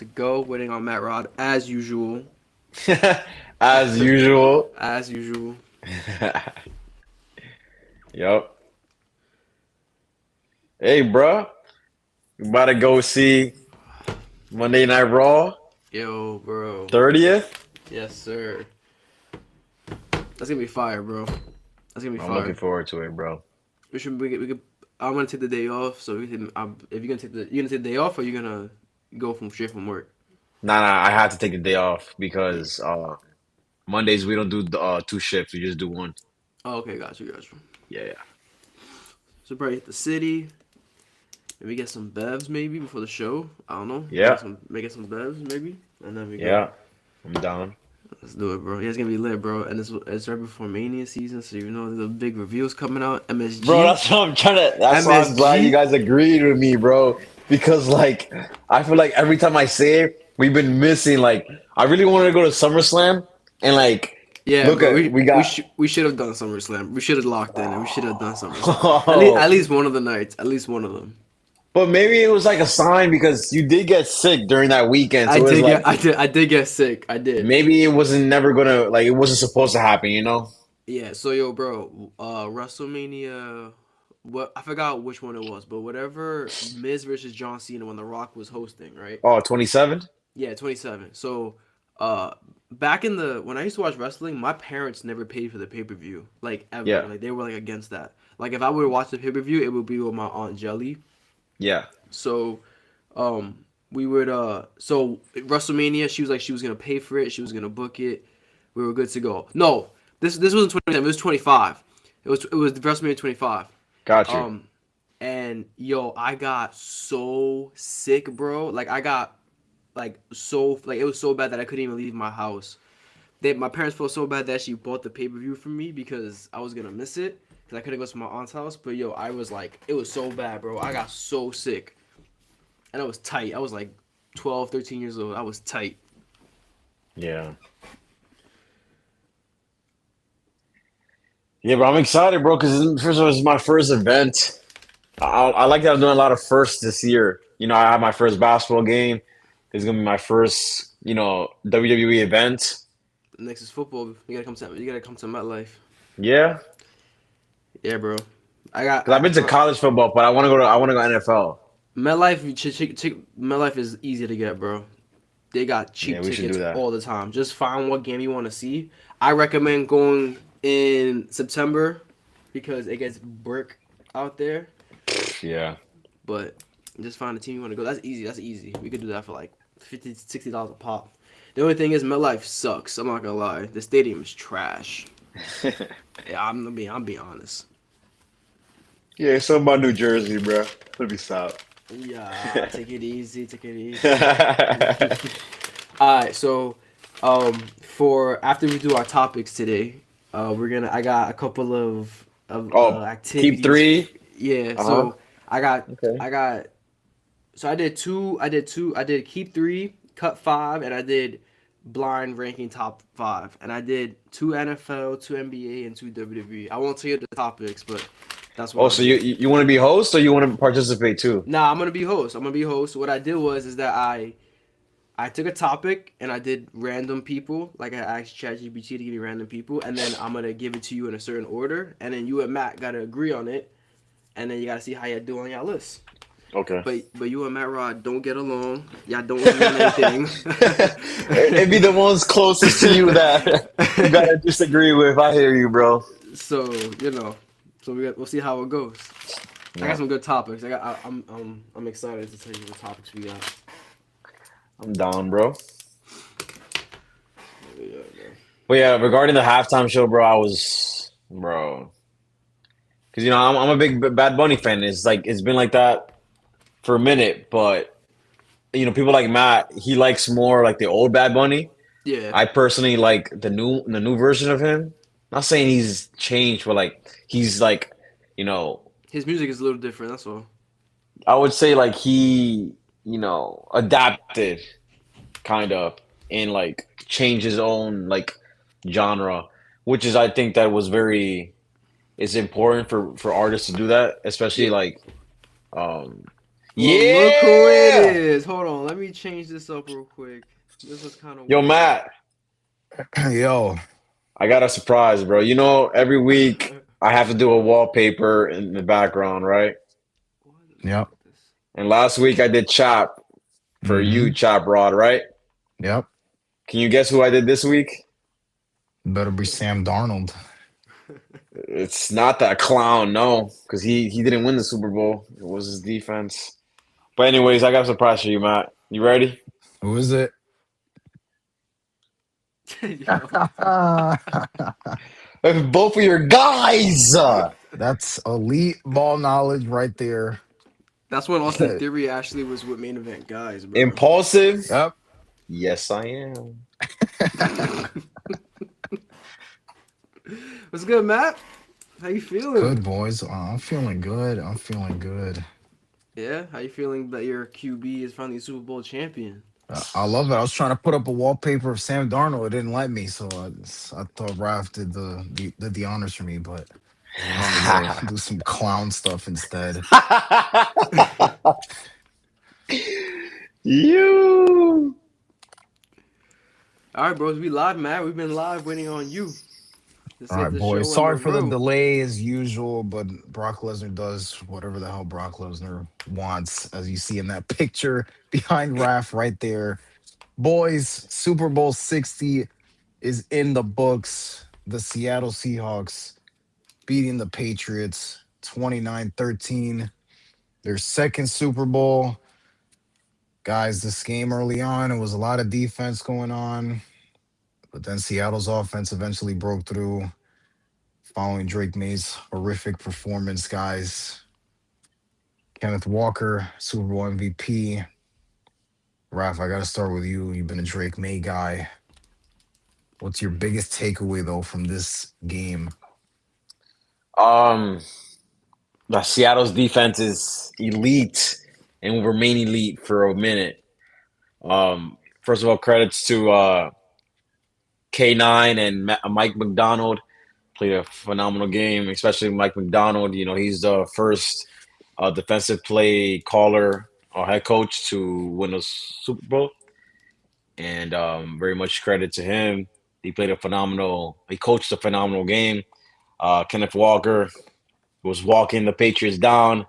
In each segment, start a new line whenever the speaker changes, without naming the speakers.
to go, waiting on Matt Rod as usual.
As usual.
As usual.
Yep. Hey, bro. We about to go see Monday Night Raw
Yo, bro.
30th.
Yes, sir. That's gonna be fire, bro. That's gonna be
I'm looking
fire.
forward to it, bro.
We could. I'm gonna take the day off, so we can. If you're gonna take the day off, or you're gonna go from straight from work.
Nah, I had to take the day off because Mondays we don't do two shifts. We just do one.
Oh, okay, got you.
Yeah, yeah.
So probably hit the city. Maybe get some bevs maybe before the show. I don't know.
Yeah,
Make some bevs maybe, and then we go.
yeah. I'm down.
Let's do it, bro. Yeah, it's gonna be lit, bro. And it's right before Mania season, so you know the big reveals coming out.
Bro,
MSG,
that's what I'm trying to. That's why I'm glad you
MSG.
guys agreed with me, bro. Because like, I feel like every time I say it, we've been missing. Like, I really wanted to go to SummerSlam, and like,
Yeah,
look
bro.
at we got.
We should have done SummerSlam. We should have locked in, and we should have done SummerSlam. At
Oh,
least one of the nights. At least one of them.
but maybe it was like a sign because you did get sick during that weekend, so it was like
I did get sick. I did.
maybe it wasn't never gonna like it wasn't supposed to happen, you know?
Yeah. So yo, bro. WrestleMania. What I forgot which one it was, but whatever Miz versus John Cena when The Rock was hosting, right?
Oh, 27?
Yeah, 27. So, uh, back in the when I used to watch wrestling, my parents never paid for the pay per view, like ever.
Yeah,
Like they were like against that. Like if I would watch the pay per view, it would be with my aunt Jelly.
yeah.
So, we would so WrestleMania, she was gonna pay for it, she was gonna book it. We were good to go. No, this wasn't 27. It was 25. It was WrestleMania 25.
Got you.
Um, and yo, I got so sick, bro. Like I got like it was so bad that I couldn't even leave my house. My parents felt so bad that she bought the pay per view for me because I was gonna miss it because I couldn't go to my aunt's house. But yo, I was like, it was so bad, bro. I got so sick and I was tight. I was like 12, 13 years old. I was tight.
Yeah. Yeah, but I'm excited, bro, because first of all, this is my first event. I like that I'm doing a lot of firsts this year. You know, I have my first basketball game. It's gonna be my first, WWE event.
Next is football. You gotta come to MetLife.
Yeah,
Yeah, bro. I got
because I've been to college football, but I want to go NFL.
MetLife is easy to get, bro. They got
Yeah,
cheap
we should do
tickets
that.
all the time. Just find what game you want to see. I recommend going in September because it gets brick out there.
Yeah.
But just find the team you want to go. That's easy. That's easy. We could do that for like 50 $60 a pop. The only thing is MetLife sucks. I'm not gonna lie. The stadium is trash. Yeah, I'm being honest.
Yeah, it's something about New Jersey, bro. Let me stop.
Yeah, take it easy. Take it easy. All right, so for after we do our topics today, I got a couple of
Oh, keep
activities.
three.
Yeah,
Uh-huh.
so I got
Okay.
I got so I did keep three, cut five, and I did blind ranking top five, and I did two NFL, two NBA, and two WWE. I won't tell you the topics, but that's what
Oh,
I
so
did.
you want to be host or you want to participate too?
Nah, I'm gonna be host. I'm gonna be host. What I did was is that I took a topic and I did random people. Like I asked ChatGPT to give me random people, and then I'm gonna give it to you in a certain order, and then you and Matt gotta agree on it, and then you gotta see how you do on your list.
Okay.
But you and Matt Rod don't get along. Y'all don't agree on anything.
It'd be the ones closest to you that you gotta disagree with. I hear you, bro.
So we'll see how it goes. I got
Yeah,
some good topics. I'm excited to tell you the topics we got.
I'm down, bro.
Yeah,
But yeah, regarding the halftime show, bro, bro, because I'm a big Bad Bunny fan. It's like it's been like that for a minute, but people like Matt, he likes more like the old Bad Bunny.
yeah.
I personally like the new version of him. Not saying he's changed, but like he's like, you know,
His music is a little different. That's all.
I would say like he, adapted kind of and like changed his own like genre, which is I think that was it's important for artists to do that, especially
Yeah.
like um
Well, look who it
Yeah.
is. Hold on, let me change this up real quick. This was kind of
Yo,
weird.
Matt,
Yo,
I got a surprise, bro. You know, every week I have to do a wallpaper in the background, right?
What is wrong
yep,
with this?
And last week I did Chop for you,
mm-hmm,
Chop Rod, right?
yep.
Can you guess who I did this week?
Better be Sam Darnold.
It's not that clown, no, because he didn't win the Super Bowl. It was his defense. But anyways, I got a surprise for you, Matt. You ready?
Who is it?
Yo,
Both of your guys.
That's elite ball knowledge right there.
that's when Austin Theory actually was with main event guys, bro.
Impulsive?
Yep.
Yes, I am.
What's good, Matt? How you feeling?
Good boys. I'm feeling good. I'm feeling good.
Yeah, how you feeling that your QB is finally a Super Bowl champion?
I love it. I was trying to put up a wallpaper of Sam Darnold. It didn't let me, so I thought Raf did the honors for me, but I'm gonna go do some clown stuff instead.
You.
All right, bros, we live, Matt. We've been live waiting on you to
All
set
right,
the
boys.
show and the
Sorry for the
room.
delay as usual, but Brock Lesnar does whatever the hell Brock Lesnar wants, as you see in that picture behind Raf right there. Boys, Super Bowl 60 is in the books. The Seattle Seahawks beating the Patriots 29-13. Their second Super Bowl. Guys, this game early on, it was a lot of defense going on, but then Seattle's offense eventually broke through following Drake May's horrific performance, guys. Kenneth Walker, Super Bowl MVP. Raf, I got to start with you. You've been a Drake May guy. What's your biggest takeaway, though, from this game?
Um, the Seattle's defense is elite and will remain elite for a minute. First of all, credits to K9 and Mike McDonald. Played a phenomenal game, especially Mike McDonald. You know, he's the first defensive play caller or head coach to win a Super Bowl, and very much credit to him. He coached a phenomenal game. Kenneth Walker was walking the Patriots down.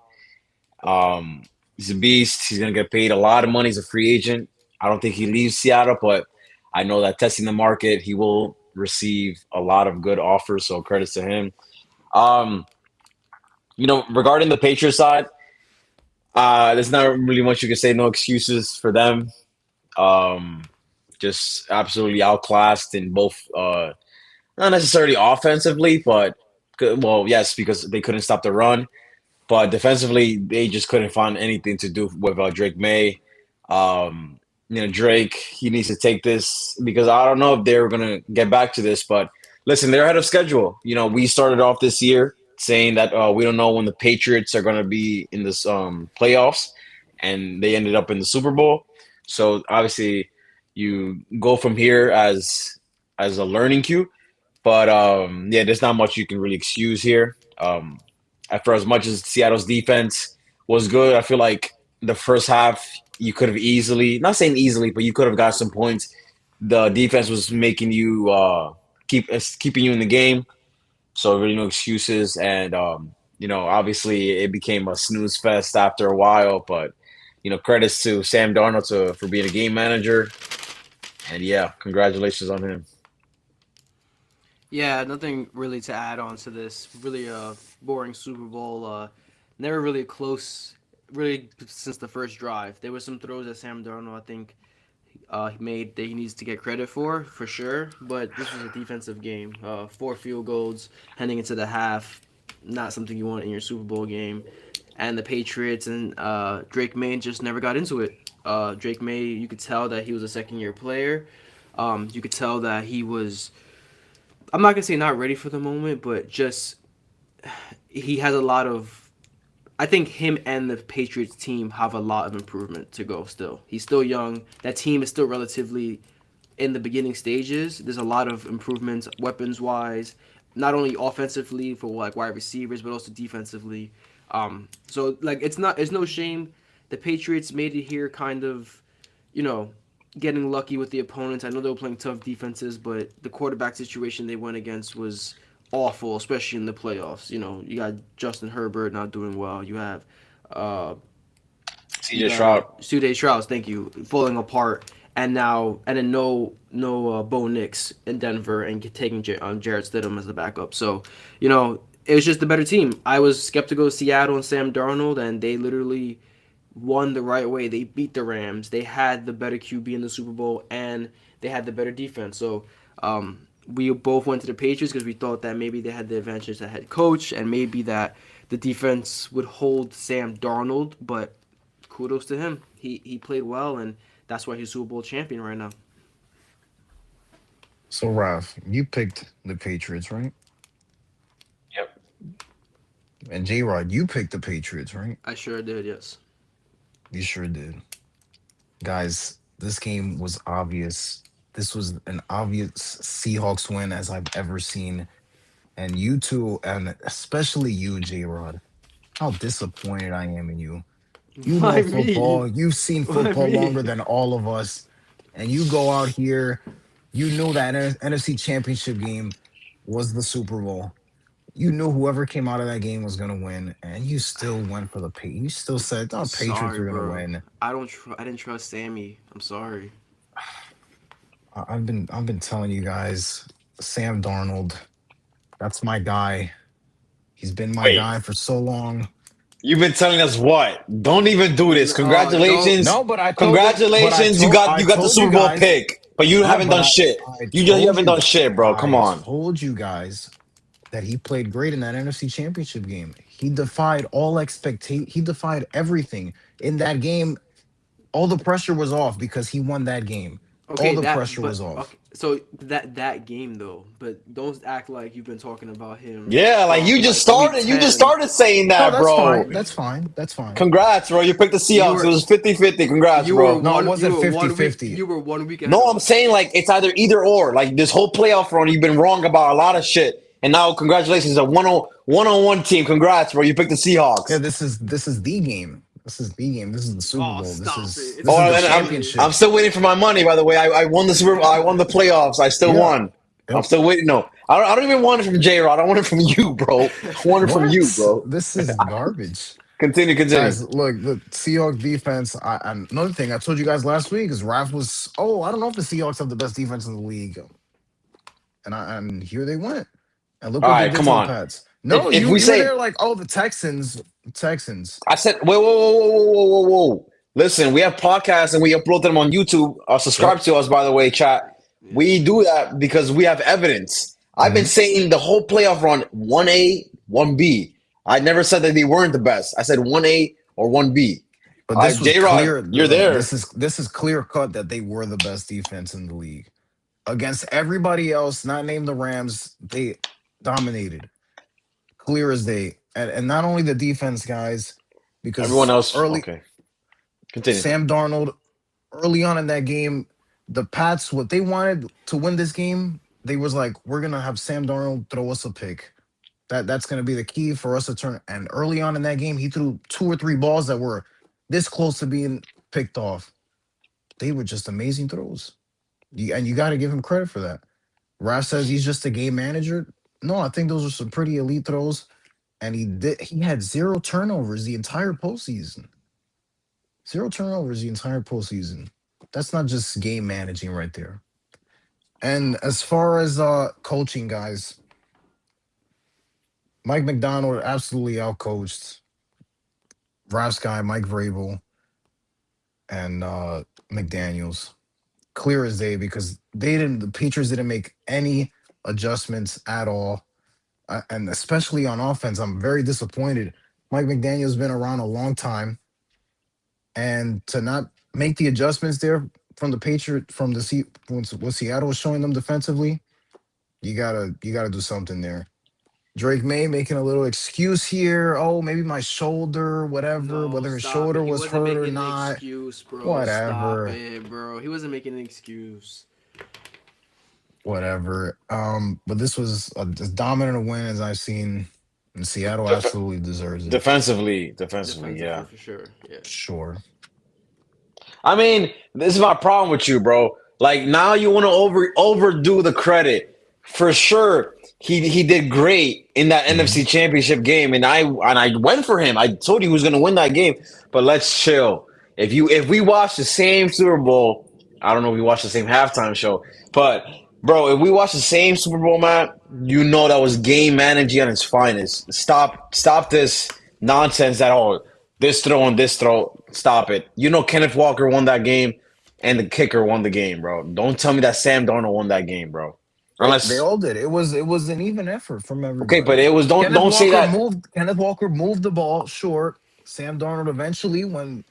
Um, he's a beast. He's gonna get paid a lot of money as a free agent. I don't think he leaves Seattle, but I know that testing the market, he will receive a lot of good offers. So credits to him. Um, regarding the Patriots side, there's not really much you can say. No excuses for them. Um, just absolutely outclassed in both, not necessarily offensively, but well, yes, because they couldn't stop the run. But defensively, they just couldn't find anything to do with Drake May. Drake, he needs to take this because I don't know if they're going to get back to this, but listen, they're ahead of schedule. You know, we started off this year saying that we don't know when the Patriots are going to be in this playoffs, and they ended up in the Super Bowl. So obviously, you go from here as a learning cue. But yeah, there's not much you can really excuse here. For as much as Seattle's defense was good, I feel like the first half you could have easily, not saying easily, but you could have got some points. The defense was making you keeping you in the game, so really no excuses. And obviously it became a snooze fest after a while. But credits to Sam Darnold for being a game manager, and yeah, congratulations on him.
Yeah, nothing really to add on to this. Really boring Super Bowl. Never really close, really since the first drive. There were some throws that Sam Darnold, I think, he made that he needs to get credit for sure. But this was a defensive game. 4 field goals heading into the half, not something you want in your Super Bowl game. And the Patriots and Drake May just never got into it. Drake May, you could tell that he was a second-year player. You could tell that he was. I'm not gonna say not ready for the moment, but just he has a lot of. I think him and the Patriots team have a lot of improvement to go. Still, he's still young. That team is still relatively in the beginning stages. There's a lot of improvements weapons wise, not only offensively for like wide receivers, but also defensively. So like it's no shame the Patriots made it here kind of, you know, getting lucky with the opponents. I know they were playing tough defenses, but the quarterback situation they went against was awful, especially in the playoffs. You know, you got Justin Herbert not doing well. Uh, you
CJ
got
Stroud.
Sude Strauss, thank you, falling apart, and then no Bo Nix in Denver and taking Jarrett Stidham as the backup. So you know it was just the better team. I was skeptical of Seattle and Sam Darnold, and they literally won the right way. They beat the Rams. They had the better QB in the Super Bowl, and they had the better defense. So we both went to the Patriots because we thought that maybe they had the advantage as a head coach, and maybe that the defense would hold Sam Darnold, but kudos to him. He played well, and that's why he's Super Bowl champion right now.
So, Raf, you picked the Patriots, right?
Yep.
And J Rod, you picked the Patriots, right?
I sure did, yes.
You sure did. Guys, this game was obvious. This was an obvious Seahawks win as I've ever seen. And you two, and especially you, J Rod, how disappointed I am in you. You
Why
know
me?
football. You've seen
Why
football
me?
longer than all of us. And you go out here, you knew that NFC championship game was the Super Bowl. You knew whoever came out of that game was going to win. And you still went for the Patriots. You still said,
I'm
no, Patriots
sorry,
are going to
bro.
win.
I didn't trust Sammy. I'm sorry.
I've been telling you guys, Sam Darnold, that's my guy. He's been my
Wait,
guy for so long.
you've been telling us what? Don't even do this.
Don't.
Congratulations,
No, but I told it. But
congratulations.
I
You got the
told you
Super Bowl
guys.
pick, but you
No,
haven't
but
done shit.
I
You
told
haven't
you.
done shit, bro. Come
I
on.
told you guys that he played great in that NFC Championship game. He defied all expectation. He defied everything in that game. All the pressure was off because he won that game. All
Okay,
the pressure was off.
okay, so that game though, but don't act like you've been talking about him
Yeah, like
from
you just
like week
started. You just
10.
started saying
No,
that,
that's
bro.
fine. That's fine. That's fine.
Congrats, bro. You picked the
You
Seahawks. It
were
was 50-50. Congrats, bro.
No, it wasn't 50-50.
You were 1 week ahead
No,
of
I'm
us.
saying like it's either either or. Like this whole playoff run, you've been wrong about a lot of shit. And now congratulations, a one on one team. Congrats, bro. You picked the
Yeah,
Seahawks.
this is the game. This is the game. This is the Super
Oh,
Bowl. This
stop it!
is
It's
this
Oh,
is the
and
still early.
I'm
championship.
still waiting for my money. By the way, I won the Super. I won the playoffs. I still
Yeah.
won. I'm
Yep.
still waiting. No, I don't even want it from J Rod. I want it from you, bro. I want it from you,
What?
bro.
This is garbage.
Continue.
Guys, look, the Seahawks defense. Another thing I told you guys last week is Raf was, oh, I don't know if the Seahawks have the best defense in the league. And here they went. And look
All
what they
right,
did
come
to the
on.
Pats. No,
If
you
we
you were
say
there like, oh, the Texans.
I said, whoa, whoa, whoa, whoa, whoa, whoa, whoa, whoa. Listen, we have podcasts and we upload them on YouTube.
Yep.
Subscribe to us, by the way, chat.
Yeah.
We do that because we have evidence. I've been
hmm
saying the whole playoff run 1A, 1B. I never said that they weren't the best. I said 1A or 1B.
But this was
J Rod,
clear.
you're
Look,
there.
this is clear cut that they were the best defense in the league. Against everybody else, not named the Rams, they dominated. Clear as day. And not only the defense, guys,
Everyone
because
else,
early
okay. Continue.
Sam Darnold, early on in that game, the Pats, what they wanted to win this game, they was like, we're gonna have Sam Darnold throw us a pick. That's gonna be the key for us to turn. And early on in that game, he threw two or three balls that were this close to being picked off. They were just amazing throws. And you got to give him credit for that. Raf says he's just a game manager. No, I think those are some pretty elite throws. And he had zero turnovers the entire postseason. Zero turnovers the entire postseason. That's not just game managing right there. And as far as coaching guys, Mike McDonald absolutely outcoached Raf's guy, Mike Vrabel, and McDaniels. Clear as day because the Patriots didn't make any adjustments at all. And especially on offense, I'm very disappointed. Mike McDaniel's been around a long time, and to not make the adjustments there from the Patriot from the what Seattle was showing them defensively, you gotta do something there. Drake May making a little excuse here. Oh, maybe my shoulder, whatever,
No,
whether his
stop it.
shoulder
He
was
wasn't
hurt or
making an
not,
excuse, bro. Stop
whatever,
it, bro. He wasn't making an excuse.
whatever. But this was as dominant a win as I've seen And Seattle
Def-
absolutely deserves it.
defensively,
Defensively
yeah.
for sure. Yeah.
Sure.
I mean, this is my problem with you, bro. Like now you want to overdo the credit. For sure, he did great in that
Hmm.
NFC Championship game, and I went for him. I told you he was going to win that game. But let's chill. If we watch the same Super Bowl, I don't know if we watched the same halftime show, but bro, if we watch the same Super Bowl, man, you know that was game managing at its finest. Stop this nonsense at all. This throw and this throw. Stop it. You know Kenneth Walker won that game and the kicker won the game, bro. Don't tell me that Sam Darnold won that game, bro.
They
Unless
all did. It was an even effort from
okay, but
everybody.
it was don't say that.
Kenneth Walker moved the ball short. Sam Darnold eventually, when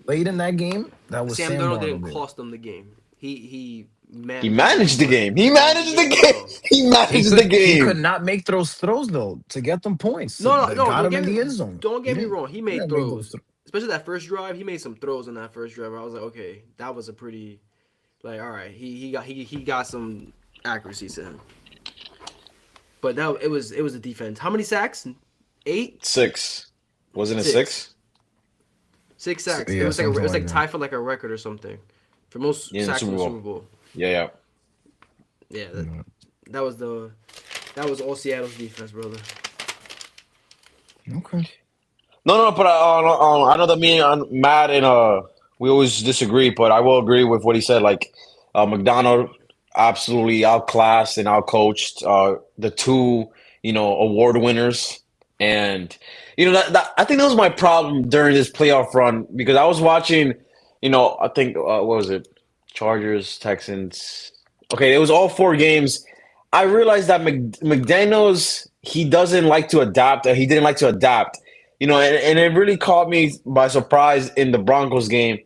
late in that game, that was
Sam
Sam
Darnold didn't
Darnold there.
cost them the game. He
He
managed the game,
managed the
but
game. He
he managed the
managed the
game
game.
well.
He
He
managed the
could he could
game.
not make those throws though to get them points
No, no,
that
no.
got him in the end zone.
Don't
He
get me
didn't.
wrong. He
He
made
didn't make those
throws,
throws.
especially that first drive. He made some throws on that first drive. I was like, okay, that was a pretty, like, all right. He got some accuracy to him. But that it was the defense. How many sacks? 8,
Six. Wasn't it
6,
six?
6 sacks. It
Yeah,
was like it
something
was
like
like
that.
tied for like a record or something for most
Yeah, in the
sacks in
Super
the Super
Bowl.
Bowl.
Yeah, yeah.
Yeah,
Yeah.
that was all Seattle's defense, brother.
Okay.
No, but I know that me and Matt and we always disagree, but I will agree with what he said. Like McDonald absolutely outclassed and outcoached the two award winners, and that I think that was my problem during this playoff run because I was watching, I think what was it, Chargers, Texans. Okay, it was all four games. I realized that McDaniels he doesn't like to adapt. He didn't like to adapt. And it really caught me by surprise in the Broncos game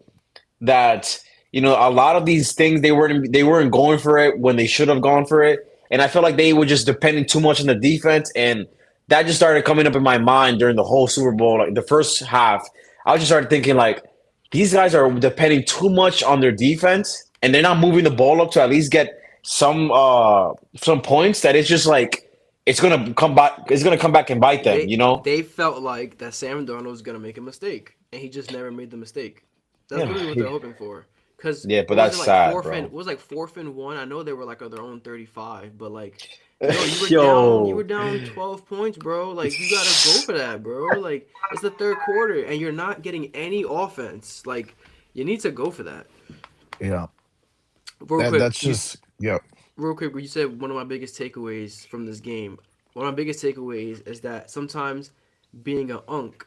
that a lot of these things they weren't going for it when they should have gone for it, and I felt like they were just depending too much on the defense, and that just started coming up in my mind during the whole Super Bowl, like the first half. I just started thinking like these guys are depending too much on their defense, and they're not moving the ball up to at least get some points. That it's just like it's gonna come back. It's gonna come back and bite them.
They felt like that Sam Darnold was gonna make a mistake, and he just never made the mistake. That's
Yeah,
literally what they're hoping for. Cause
yeah, but
what was
that's
it like
sad,
fourth and
bro.
what was like 4th and 1? I know they were like on their own 35, but like, yo, you were
Yo,
down 12 points, bro. Like you gotta go for that, bro. Like it's the third quarter, and you're not getting any offense. Like you need to go for that.
Yeah.
Real
That
quick,
that's just yeah.
real quick, you said one of my biggest takeaways from this game. One of my biggest takeaways is that sometimes being an unk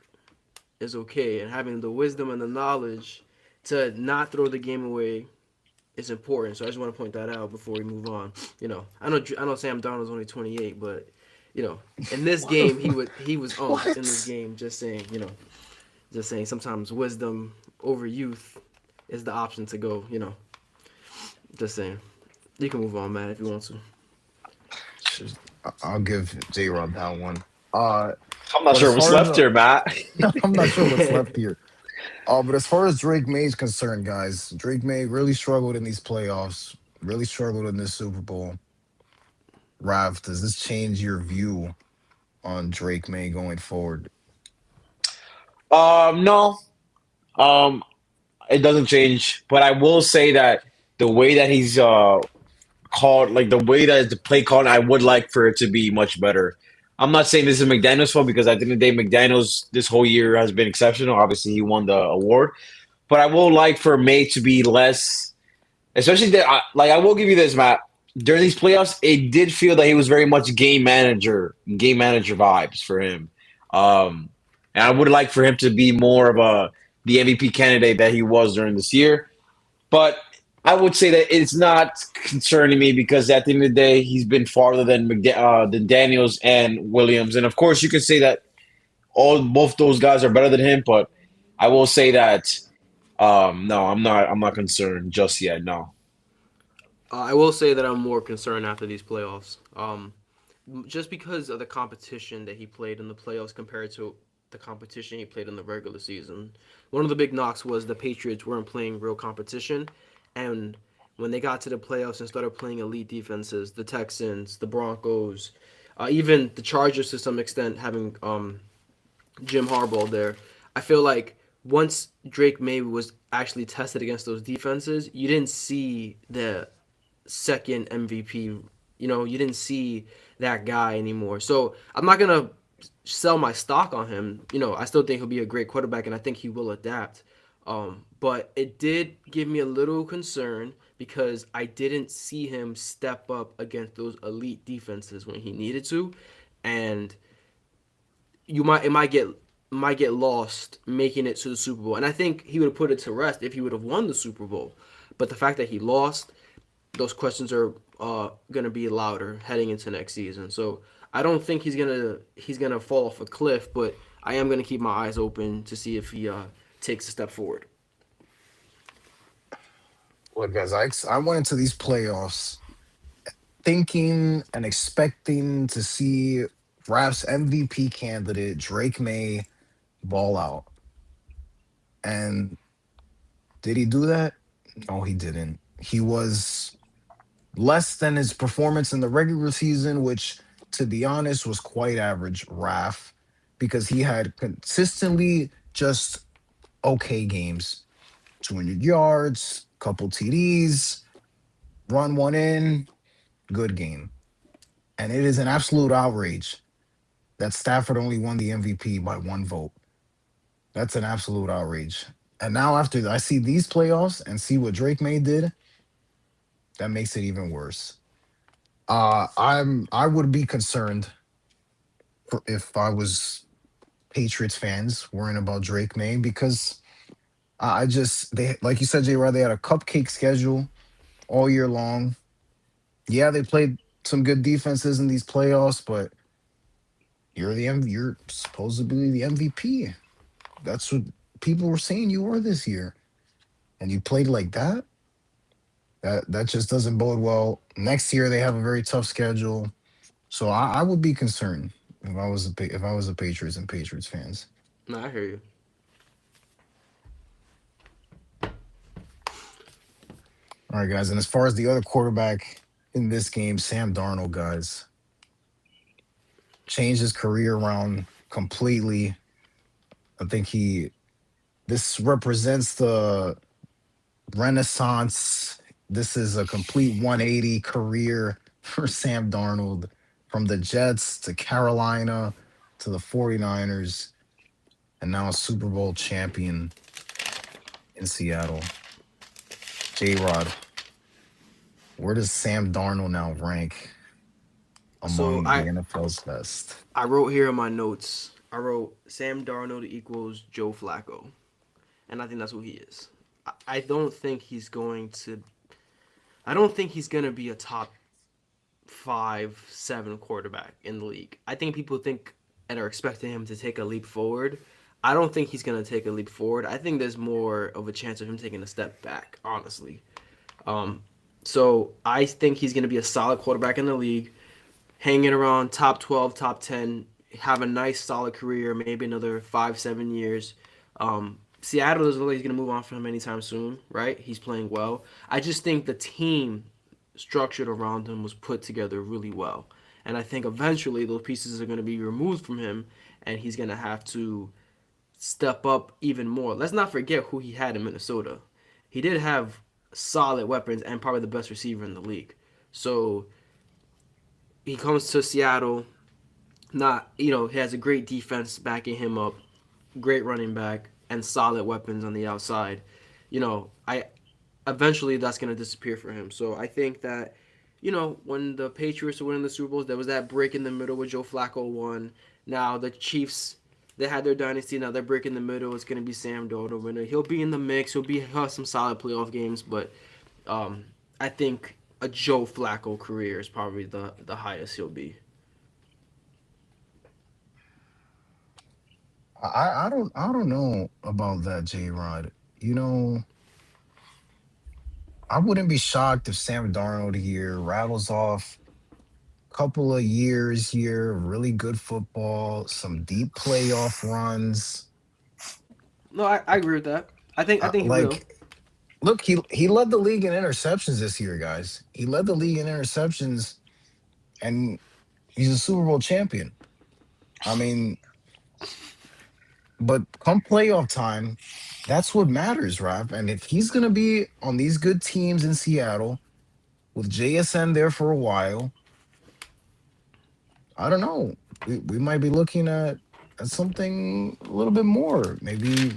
is okay, and having the wisdom and the knowledge to not throw the game away is important. So I just want to point that out before we move on. I know Sam Darnold's only 28, but in this game he was unk in this
What?
game. Just saying sometimes wisdom over youth is the option to go. Just saying. You can move on, Matt, if you want to.
I'll give J Rod that one. Uh,
I'm not
but as
sure what's
far as
left here, Matt.
I'm not sure what's left here. But as far as Drake May's concerned, guys, Drake May really struggled in these playoffs. Really struggled in this Super Bowl. Rav, does this change your view on Drake May going forward?
No, um, it doesn't change. But I will say that the way that he's called, like the way that the play called, I would like for it to be much better. I'm not saying this is McDaniel's fault because at the end of the day, McDaniel's this whole year has been exceptional. Obviously, he won the award, but I will like for May to be less, especially that. Like I will give you this, Matt. During these playoffs, it did feel that he was very much game manager vibes for him. Um, and I would like for him to be more of the MVP candidate that he was during this year. But I would say that it's not concerning me because at the end of the day, he's been farther than Daniels and Williams, and of course, you could say that both those guys are better than him. But I will say that no, I'm not. I'm not concerned just yet. No.
I will say that I'm more concerned after these playoffs. Just because of the competition that he played in the playoffs compared to the competition he played in the regular season. One of the big knocks was the Patriots weren't playing real competition, and when they got to the playoffs and started playing elite defenses, the Texans, the Broncos, Even the Chargers to some extent having Jim Harbaugh there. I feel like once Drake May was actually tested against those defenses, you didn't see the second MVP. You know, you didn't see that guy anymore. So I'm not gonna sell my stock on him. You know, I still think he'll be a great quarterback, and I think he will adapt. But it did give me a little concern because I didn't see him step up against those elite defenses when he needed to, and it might get lost making it to the Super Bowl. And I think he would have put it to rest if he would have won the Super Bowl. But the fact that he lost, those questions are going to be louder heading into next season. So I don't think he's gonna fall off a cliff, but I am gonna keep my eyes open to see if he takes a step forward.
Look, guys, I went into these playoffs thinking and expecting to see Raph's MVP candidate Drake May ball out. And did he do that? No, he didn't. He was less than his performance in the regular season, which, to be honest, was quite average, Raph, because he had consistently just okay games. 200 yards, couple TDs, run one in, good game. And it is an absolute outrage that Stafford only won the MVP by one vote. That's an absolute outrage. And now after I see these playoffs and see what Drake May did, that makes it even worse. I would be concerned if I was Patriots fans worrying about Drake May because I just they like you said, J. Rod, they had a cupcake schedule all year long. Yeah, they played some good defenses in these playoffs, but you're supposedly the MVP. That's what people were saying you were this year, and you played like that. That just doesn't bode well. Next year they have a very tough schedule, so I would be concerned if I was a Patriots and Patriots fans.
No, I hear you.
All right, guys, and as far as the other quarterback in this game, Sam Darnold, guys, changed his career around completely. I think he this represents the renaissance. This is a complete 180 career for Sam Darnold from the Jets to Carolina to the 49ers and now a Super Bowl champion in Seattle. J Rod, where does Sam Darnold now rank
So
among the NFL's best?
I wrote here in my notes. I wrote Sam Darnold equals Joe Flacco, and I think that's who he is. I don't think he's going to. I don't think he's gonna be a top 5, 7 quarterback in the league. I think people think and are expecting him to take a leap forward. I don't think he's gonna take a leap forward. I think there's more of a chance of him taking a step back, honestly. Um, so I think he's gonna be a solid quarterback in the league, hanging around top 12, top 10, have a nice solid career, maybe another 5, 7 years. Seattle doesn't look like he's gonna move on from him anytime soon, right? He's playing well. I just think the team structured around him was put together really well. And I think eventually those pieces are going to be removed from him and he's going to have to step up even more. Let's not forget who he had in Minnesota. He did have solid weapons and probably the best receiver in the league. So he comes to Seattle, he has a great defense backing him up, great running back, and solid weapons on the outside. I eventually that's going to disappear for him. So I think that, when the Patriots were winning the Super Bowls, there was that break in the middle where Joe Flacco won. Now the Chiefs, they had their dynasty. Now they're breaking the middle. It's going to be Sam Darnold winner. He'll be in the mix. He'll have some solid playoff games, but I think a Joe Flacco career is probably the highest he'll be.
I don't know about that, J Rod. You know, I wouldn't be shocked if Sam Darnold here rattles off a couple of years here, really good football, some deep playoff runs.
No, I agree with that. I think he will.
Like, look, he led the league in interceptions this year, guys. He led the league in interceptions, and He's a Super Bowl champion. I mean, but come playoff time, that's what matters, Rap. And if he's gonna be on these good teams in Seattle with JSN there for a while, I don't know. We might be looking at something a little bit more. Maybe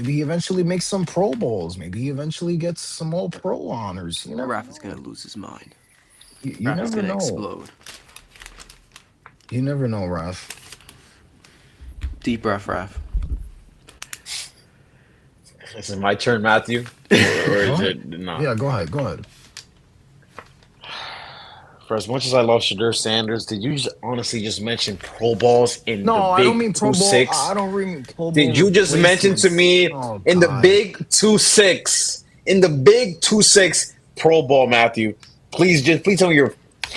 he eventually makes some Pro Bowls. Maybe he eventually gets some All Pro honors. You never
Raph is
know.
gonna lose his mind.
You
Raph is
never
gonna
know.
explode.
You never know, Raf.
Deep breath, Raph.
Is it my turn, Matthew? Or
Go
is
ahead.
it not?
Yeah, go ahead. Go ahead.
For as much as I love Shadur Sanders, did you honestly just mention Pro Balls in the
No, I don't
big
mean Pro
two
Bowl. I
six?
don't mean Pro Bowl
Did you just mention to
replacements.
me
Oh
in the
God.
big 2-6? In the big 2-6 Pro Bowl, Matthew? Please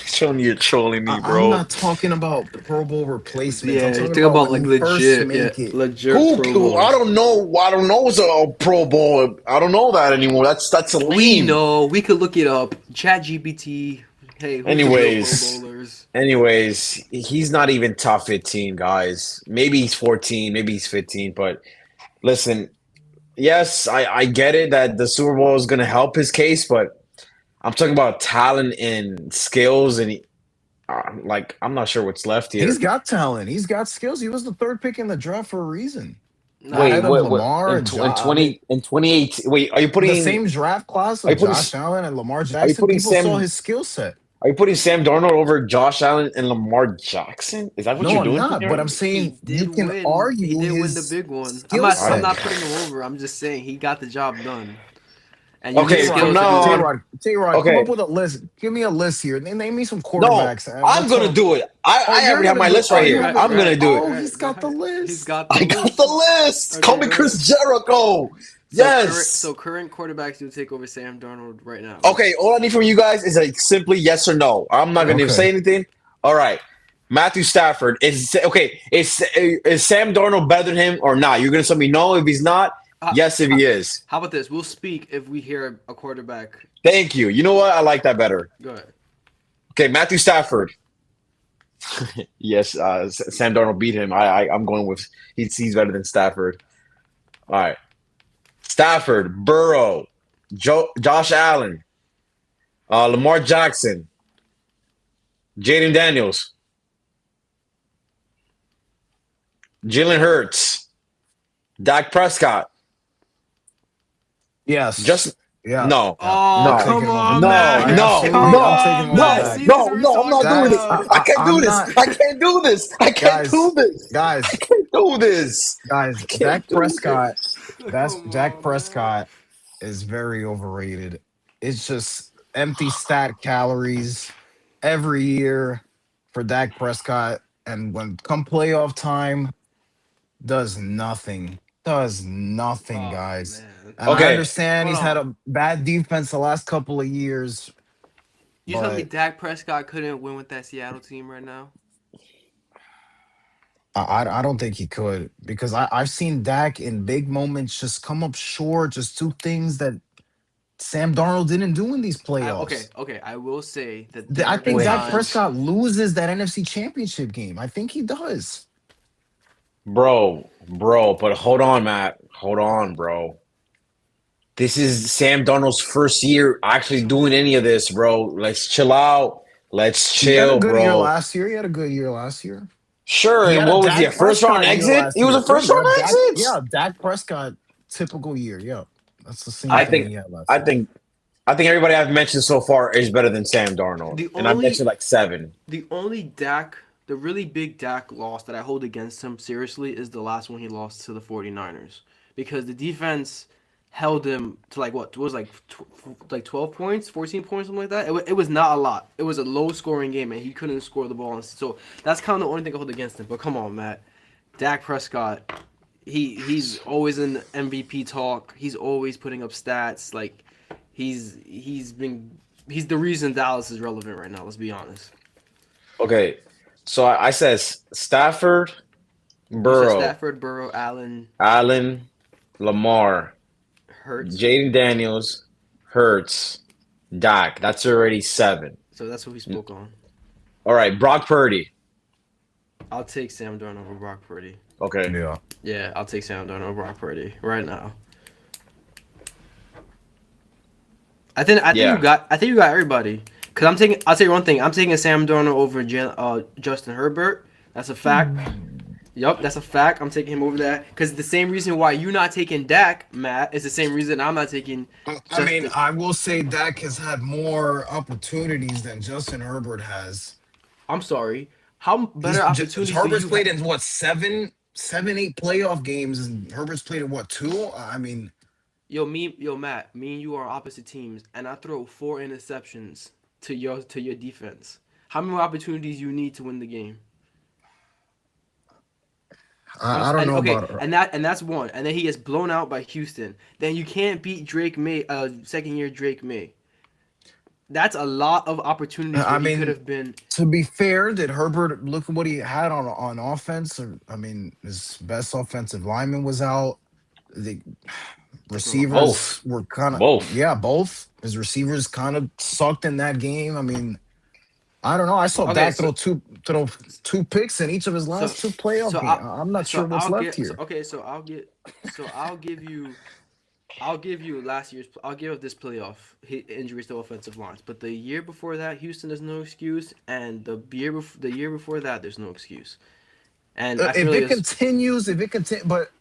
tell me you're trolling me,
I'm
bro.
not talking about Pro Bowl replacements. I'm
Yeah,
talking
think
about
about
when
like
you first
legit, yeah,
make it.
legit Pro
I
Bowls.
don't know. I don't know. It's a Pro Bowl. I don't know that anymore. That's a
We
lame.
know. We could look it up. Chat GPT. Hey, who's the real Pro Bowlers?
Anyways, he's not even top 15, guys. Maybe he's 14, maybe he's 15. But listen, yes, I get it that the Super Bowl is going to help his case, but I'm talking about talent and skills, and like I'm not sure what's left
He's
here.
got talent. He's got skills. He was the third pick in the draft for a reason.
Nah,
Ahead
Wait,
of
what
Lamar.
in
I mean,
2018? Wait,
the same draft class
are
of
you putting
Josh Allen and Lamar
are you
Jackson.
putting
People saw
Sam
his skill set.
are you putting Sam Darnold over Josh Allen and Lamar Jackson? Is that what
No,
you're
I'm
doing to
not.
me
But
right
I'm
now?
saying
he
you
did
can
win. He
argue
did win the
his
big one.
skill
I'm
I,
set.
not putting him over. I'm just saying he got the job done, and you need
okay, from
skill to
now
do it.
on,
Tay Rod, come
okay.
up with a list. Give me a list here. Name me some
No,
quarterbacks, and we'll
I'm gonna
talk.
do it.
Oh,
I
you're
already have
gonna
my
do it.
list
Oh,
right
you
here.
have it.
I'm
Right,
gonna do it.
Oh,
right.
he's
Go
got the
ahead. He's
list.
got the
I got
list.
the list. Call
Okay,
me
go ahead.
Chris Jericho.
So
Yes.
current quarterbacks do take over Sam Darnold right now.
Okay, all I need from you guys is like simply yes or no. I'm not
Right.
going to
Okay.
say anything. All right. Matthew Stafford is okay. Is Sam Darnold better than him or not? You're going to tell me no if he's not,
Uh,
yes if he is.
How about this? We'll speak if we hear a quarterback.
Thank you. You know what? I like that better.
Go ahead.
Okay, Matthew Stafford. Yes, Sam Darnold beat him. I'm going with he's better than Stafford. All right. Stafford, Burrow, Josh Allen, Lamar Jackson, Jaden Daniels, Jalen Hurts, Dak Prescott.
Yes.
Just
Yeah.
no,
Yeah.
Oh,
I'm
no,
taking
come
him over
on,
no,
Dak.
Matt.
I
no,
absolutely.
Come
I'm
no,
taking
on,
him over
Matt.
no,
Dak.
See, this is
no,
what we're
no. I'm not
talking
doing
Dak.
this.
about.
I can't do
I'm
this.
not.
I can't do this. I can't do
Guys.
this. I
Guys.
can't do this. I
Guys.
can't
Dak
do
Prescott.
this.
That's
Come
Dak
on, man.
Prescott is very overrated. It's just empty stat calories every year for Dak Prescott, and when come playoff time, does nothing. Does nothing,
Oh
guys.
man.
And I
Okay,
understand
Hold
he's had
on.
a bad defense the last couple of years,
You tell me
but
Dak Prescott couldn't win with that Seattle team right now?
I don't think he could because I've seen Dak in big moments just come up short, just do things that Sam Darnold didn't do in these
Okay,
playoffs.
okay. I will say that
I
there have been
think Dak
wait,
times.
Prescott loses that NFC Championship game. I think he does.
bro. But hold on, Matt. Hold on, bro. This is Sam Darnold's first year actually doing any of this, bro. Let's chill out. Let's
He had a
chill,
good year
bro.
last year. He had a good year last year.
Sure.
He
And
had a
what was he? A
Dak
first round
Prescott year
exit?
last
He was
year
a
too.
first round
Yep,
exit.
Dak Prescott typical year. Yep, that's the same
I
I
thing
think.
he had last
I
year.
think. I think everybody I've mentioned so far is better than Sam Darnold,
the
and I've
only
mentioned like seven.
the only Dak the really big Dak loss that I hold against him seriously is the last one he lost to the 49ers because the defense held him to like what it was like 12 points, 14 points, something like that. It was not a lot. It was a low scoring game and he couldn't score the ball. And so that's kind of the only thing I hold against him. But come on, Matt. Dak Prescott, he's always in MVP talk. He's always putting up stats. Like he's the reason Dallas is relevant right now. Let's be honest.
Okay, so I said Stafford,
You said
Burrow,
Stafford, Burrow, Allen,
Allen, Lamar,
Hurts.
Jaden Daniels, Hurts, Dak. That's already seven.
So that's what we spoke on.
All right, Brock Purdy.
I'll take Sam Darnold over Brock Purdy.
Okay.
Yeah.
Yeah, I'll take Sam Darnold over Brock Purdy right now. I think
Yeah.
you got everybody. Cause I'll tell you one thing. I'm taking Sam Darnold over Justin Herbert. That's a fact. Yup, that's a fact. I'm taking him over that. Cause the same reason why you're not taking Dak, Matt, is the same reason I'm not taking.
I mean, I will say Dak has had more opportunities than Justin Herbert has.
I'm sorry. How better opportunities do
Herbert's
you
played
have?
in what, seven, 8 playoff games, and Herbert's played in what, 2? I mean,
Matt, me and you are opposite teams, and I throw 4 interceptions to your defense. How many more opportunities you need to win the game?
I don't know
okay,
about.
and that's one. And then he gets blown out by Houston. Then you can't beat Drake May, second year Drake May. That's a lot of opportunities where
I
he could
mean,
have been.
to be fair, did Herbert look at what he had on offense? I mean, his best offensive lineman was out. The receivers
Both.
were kind of
Both.
both. His receivers kind of sucked in that game. I mean, I don't know. I saw
Okay,
Dak
so-
throw two picks in each of his last 2 playoff games. I'm not sure what's left here.
I'll give you last year's. I'll give this playoff injuries to offensive lines. But the year before that, Houston is no excuse, and the year before that, there's no excuse. And I
if
feel
it continues, but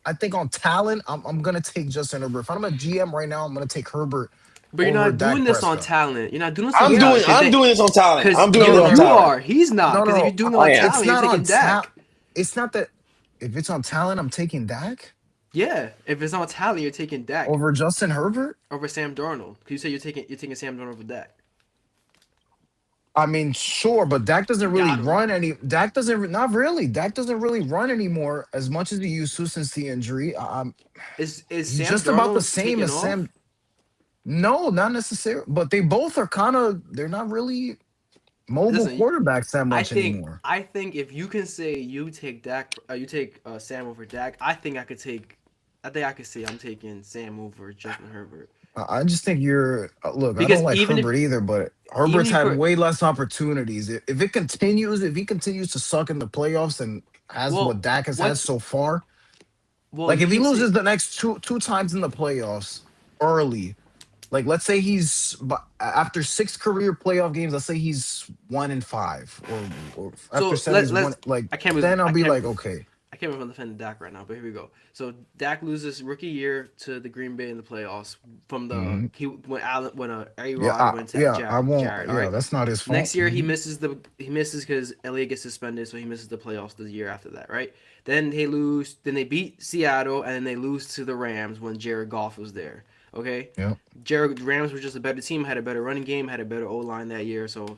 I think on talent, I'm gonna take Justin Herbert. If I'm a GM right now, I'm gonna take Herbert.
But you're
over
not
Dak
doing this on
Prescott.
talent. You're not doing this.
I'm doing this on talent. I'm doing it on
you
talent.
are. He's not.
No,
Because if
no,
you're doing it
I
on
am.
talent,
It's
you're
not
taking
on
Dak.
talent. It's not that. If it's on talent, I'm taking Dak
Yeah, if it's on talent, you're taking Dak
over Justin Herbert.
over Sam Darnold. Because you say you're taking Sam Darnold over Dak.
I mean, sure, but Dak doesn't really
Got him.
run any. Dak doesn't not really. Dak doesn't really run anymore as much as he used to since the injury.
Is
He's
Sam
just
Darnold
about the same
taking
as
off?
Sam. No, not necessarily. But they both are kind of. They're not really mobile
Listen,
quarterbacks that much anymore.
I think if you can say you take Dak, you take Sam over Dak, I think I could say I'm taking Sam over Justin Herbert.
I just think you're look. I
Because
don't like
even if-
Herbert either, but Herbert's
if
had
you're-
way less opportunities. If he continues to suck in the playoffs and has
Well,
what Dak has had
what's-
so far,
Well,
like
you
if he
keep
loses
saying-
the next two times in the playoffs early, like let's say after 6 career playoff games, let's say he's 1-5, or after 7 he's
let's-
one, like
I can't believe-
then I'll
I
be
can't-
like, okay,
I can't remember defending Dak right now, but here we go. So Dak loses rookie year to the Green Bay in the playoffs from the when A-Rod went to
I won't.
Jared.
Yeah,
All right.
that's not his fault.
Next year he misses because Elliott gets suspended, so he misses the playoffs the year after that, right? Then they lose. Then they beat Seattle, and then they lose to the Rams when Jared Goff was there. Okay.
Yep.
Rams were just a better team, had a better running game, had a better O line that year. So,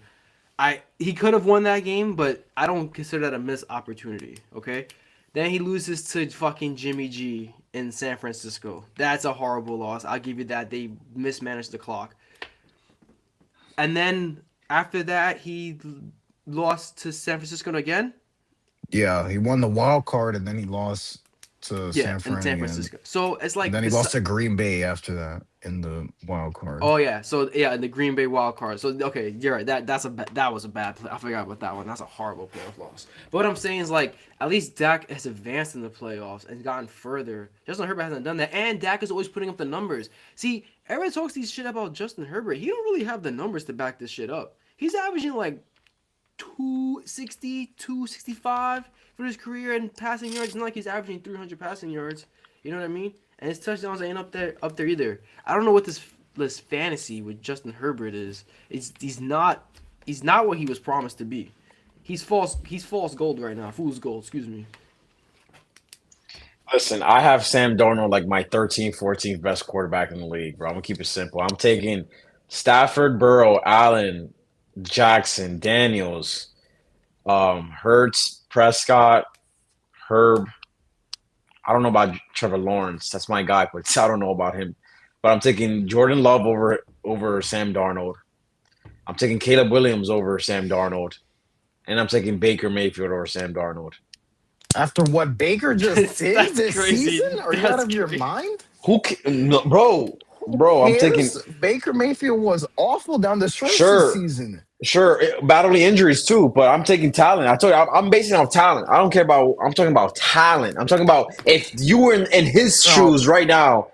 he could have won that game, but I don't consider that a missed opportunity. Okay. Then he loses to fucking Jimmy G in San Francisco. That's a horrible loss. I'll give you that. They mismanaged the clock. And then after that, he lost to San Francisco again.
Yeah, he won the wild card and then he lost to
Yeah,
San
in
Fran.
San
again.
Francisco. So it's like
And then he
it's-
lost to Green Bay after that in the wild card.
Oh yeah, so yeah, in the Green Bay wild card. So okay, you're right. That was a bad play. I forgot about that one. That's a horrible playoff loss. But what I'm saying is like at least Dak has advanced in the playoffs and gotten further. Justin Herbert hasn't done that, and Dak is always putting up the numbers. See, everyone talks these shit about Justin Herbert. He don't really have the numbers to back this shit up. He's averaging like 260, 265 for his career in passing yards. It's not like he's averaging 300 passing yards. You know what I mean? And his touchdowns ain't up there either. I don't know what this fantasy with Justin Herbert is. He's not what he was promised to be. He's false gold right now. Fool's gold, excuse me.
Listen, I have Sam Darnold like my 13th, 14th best quarterback in the league, bro. I'm gonna keep it simple. I'm taking Stafford, Burrow, Allen, Jackson, Daniels, Hurts, Prescott, Herb. I don't know about Trevor Lawrence. That's my guy, but I don't know about him. But I'm taking Jordan Love over Sam Darnold. I'm taking Caleb Williams over Sam Darnold. And I'm taking Baker Mayfield over Sam Darnold.
After what Baker just did
That's
this
crazy.
season? Are you
That's
out of your
crazy.
mind?
No, bro,
Who
bro. I'm taking
cares? Baker Mayfield was awful down the stretch this
sure,
season.
sure, battling injuries too, but I'm taking talent. I told you, I'm basing it off talent. I don't care about. I'm talking about talent. I'm talking about if you were in his
No,
shoes right now.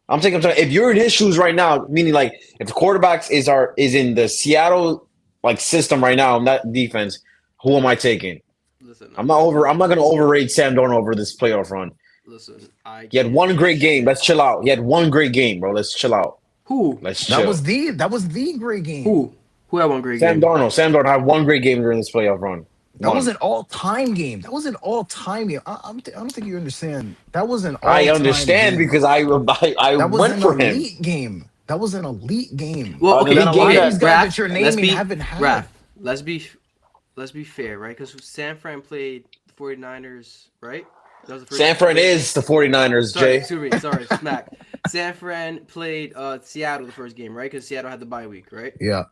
I'm talking if you're in his shoes right now, meaning like if the quarterbacks is in the Seattle like system right now in that defense, who am I taking?
Listen,
I'm
I'm
not
not
over.
taking
I'm not going to
Baker.
overrate Sam Darnold over this playoff run.
Listen, I
He had
can't
one
say
great game.
shit.
Let's chill out. He had one great game, bro. Let's chill out.
Who?
Let's
that
chill.
was the great game.
Who had one great
Sam
game?
Darnold. Sam Darnold had one great game during this playoff run.
That was
One.
an all-time game. That was an all-time game. I don't think you understand. That was an
I
all-time
understand
game.
because I
That was
went
an
for him.
elite game. That was an elite game
Well,
An
okay,
that a
elite
lot
game
of
okay,
these
that
guys that
Raph.
you're
Let's
naming
be
haven't had.
Raph. Let's be fair, right? Because San Fran played the 49ers, right? That was the first.
San Fran is the 49ers,
Sorry,
Jay.
excuse me. Sorry, smack. San Fran played Seattle the first game, right? Because Seattle had the bye week, right?
Yeah.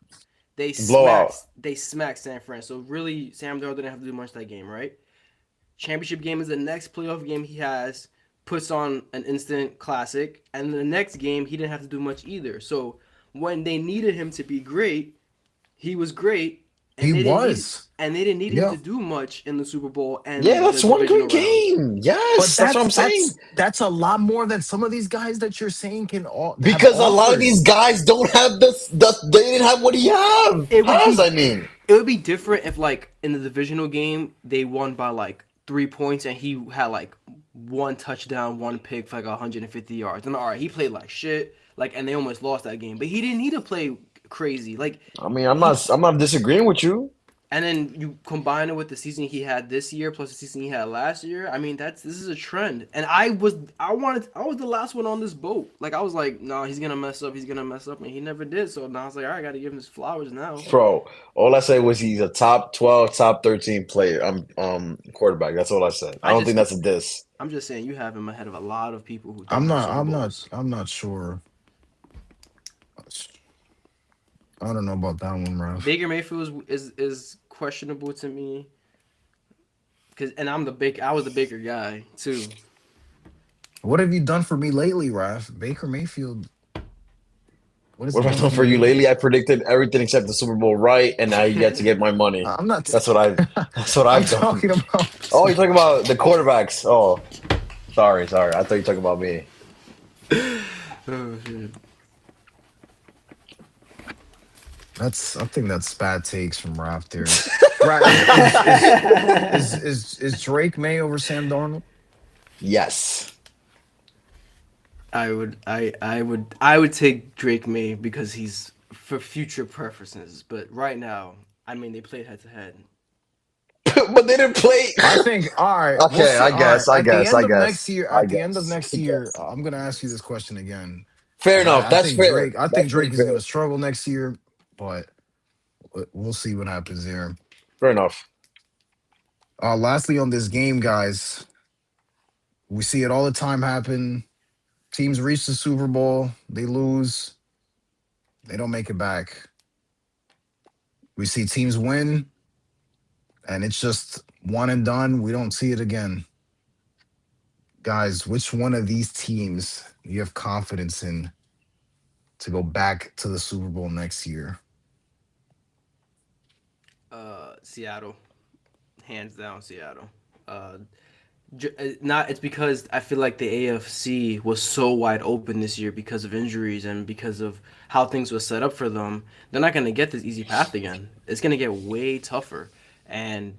Blowout.
They smacked San Fran. So really, Sam Darnold didn't have to do much that game, right? Championship game is the next playoff game he has. Puts on an instant classic, and the next game he didn't have to do much either. So when they needed him to be great, he was great,
He was.
and they didn't need him
Yeah.
to do much in the Super Bowl and
Yeah,
the
that's one
divisional
great
round.
game. Yes,
But
that's what I'm saying.
that's a lot more than some of these guys that you're saying can all have
Because a lot of
offered.
these guys don't have the they didn't have what he
It would
has.
be
I mean,
it would be different if like in the divisional game they won by like 3 points and he had like one touchdown, one pick for like 150 yards. And all right, he played like shit, like and they almost lost that game. But he didn't need to play crazy. Like
I mean, I'm
he
not I'm not disagreeing with you.
and then you combine it with the season he had this year plus the season he had last year. I mean, this is a trend. And I was the last one on this boat. Like I was like, no, he's gonna mess up, and he never did. So now I was like, all right, I gotta give him his flowers now.
Bro, all I said was he's a top 12, top 13 player. Quarterback. That's all I said. I
I
don't think
just
that's a diss.
I'm just saying you have him ahead of a lot of people who don't
I'm
have
not
Super
I'm not
Bowls.
I'm not sure. I don't know about that one, Ralph.
Baker Mayfield is questionable to me. And I was the Baker guy too.
What have you done for me lately, Ralph? Baker Mayfield. What has
What
he
have I
done
done
for you
for you
lately?
lately? I predicted everything except the Super Bowl right, and now you get to get my money.
I'm not.
That's what I that's what
I'm
I've done.
talking about.
Oh, you're talking about the quarterbacks. Oh, sorry. I thought you were talking about me.
Oh shit.
I think that's bad takes from Ralph there. Right? Is Drake May over Sam Darnold?
Yes.
I would take Drake May because he's for future preferences, but right now, I mean they played head to head.
But they didn't play.
I think. All right. We'll
Okay,
see.
I
All right.
guess. I
At the
guess.
end
I
of next
guess.
year.
I
At the end of
guess.
next
I
year,
guess.
I'm gonna ask you this question again
Fair
because
enough.
I
That's
think
fair.
Drake. I think
That's
Drake
pretty
is gonna
fair.
struggle next year, but we'll see what happens there.
Fair enough.
Lastly, on this game, guys, we see it all the time happen. Teams reach the Super Bowl, they lose, they don't make it back. We see teams win, and it's just one and done. We don't see it again. Guys, which one of these teams do you have confidence in to go back to the Super Bowl next year?
Seattle, hands down Seattle. Uh, Not it's because I feel like the AFC was so wide open this year because of injuries and because of how things were set up for them. They're not going to get this easy path again. It's going to get way tougher, and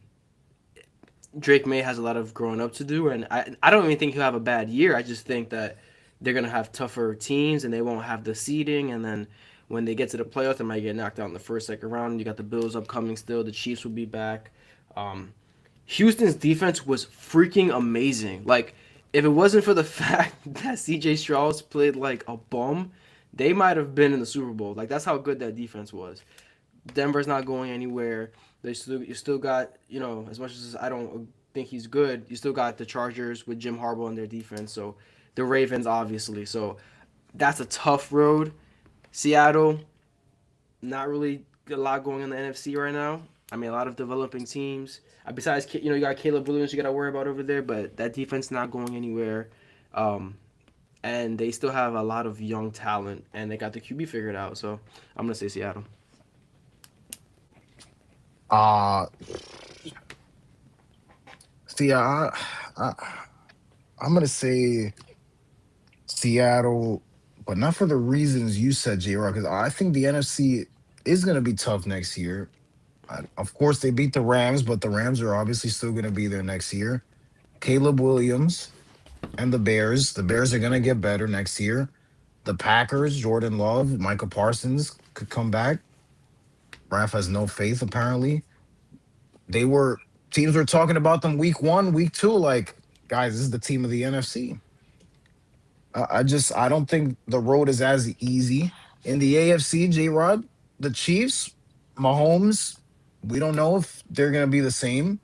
Drake May has a lot of growing up to do. And I don't even think he'll have a bad year. I just think that they're going to have tougher teams and they won't have the seeding. And then when they get to the playoffs, they might get knocked out in the first, second round. You got the Bills upcoming still. The Chiefs will be back. Houston's defense was freaking amazing. Like, if it wasn't for the fact that CJ Stroud played like a bum, they might have been in the Super Bowl. Like, that's how good that defense was. Denver's not going anywhere. You still got, as much as I don't think he's good, you still got the Chargers with Jim Harbaugh in their defense. So the Ravens, obviously. So that's a tough road. Seattle, not really a lot going in the NFC right now. I mean, a lot of developing teams. Besides, you got Caleb Williams you got to worry about over there, but that defense not going anywhere. and they still have a lot of young talent, and they got the QB figured out. So I'm gonna say Seattle.
Uh see, I I'm gonna say Seattle, but not for the reasons you said, J. Rock. Because I think the NFC is gonna be tough next year. Of course, they beat the Rams, but the Rams are obviously still gonna be there next year. Caleb Williams and the Bears. The Bears are gonna get better next year. The Packers, Jordan Love, Michael Parsons could come back. Raf has no faith apparently. They were Teams were talking about them week one, week two. Like, guys, this is the team of the NFC. I don't think the road is as easy in the AFC. J Rod, the Chiefs, Mahomes. We don't know if they're gonna be the same.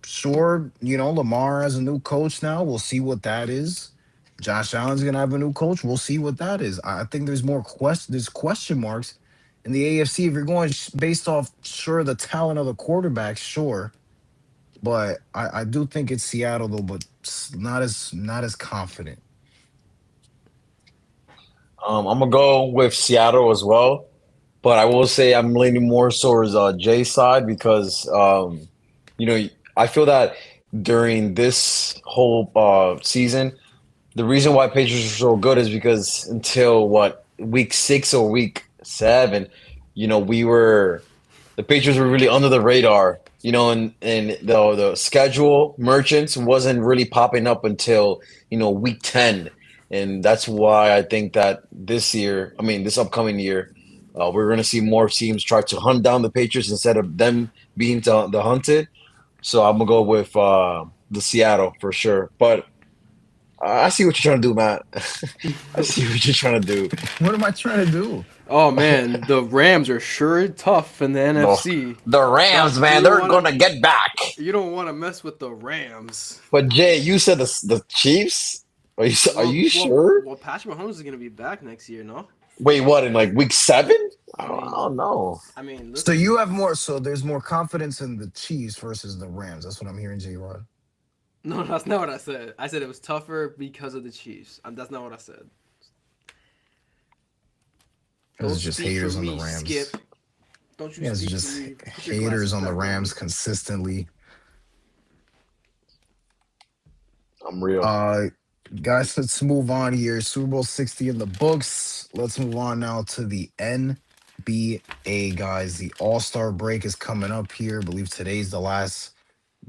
Sure, Lamar has a new coach now. We'll see what that is. Josh Allen's gonna have a new coach. We'll see what that is. I think there's question marks in the AFC. If you're going based off sure the talent of the quarterback, sure, but I do think it's Seattle though, but not as confident.
I'm gonna go with Seattle as well, but I will say I'm leaning more towards Jay's side because you know I feel that during this whole season, the reason why Patriots are so good is because until what week 6 or week 7, we were the Patriots were really under the radar, and the schedule merchants wasn't really popping up until week 10, and that's why I think that this upcoming year, we're going to see more teams try to hunt down the Patriots instead of them being the hunted. So I'm gonna go with the Seattle for sure, but I see what you're trying to do, Matt. I see what you're trying to do.
What am I trying to do?
Oh man, the Rams are sure tough in the
No,
NFC.
the Rams,
Doc,
man, they're gonna get back.
you don't want to mess with the Rams.
But Jay, you said the Chiefs. Are you sure?
Well, Patrick Mahomes is gonna be back next year, no?
Wait, what in like week 7?
I mean,
I don't know.
I mean,
So
listen,
you have more. So there's more confidence in the Chiefs versus the Rams. That's what I'm hearing, J. Rod.
no, that's not what I said. I said it was tougher because of the Chiefs. That's not what I said.
This
Don't
is just
speak for
haters on the
me,
Rams.
Skip. Don't you
Yeah, it's
speak for
just
me. Put your
haters
glasses
on the
back
Rams
on.
consistently.
I'm real.
Uh, guys, let's move on here. Super Bowl 60 in the books. Let's move on now to the NBA, guys. The All Star break is coming up here. I believe today's the last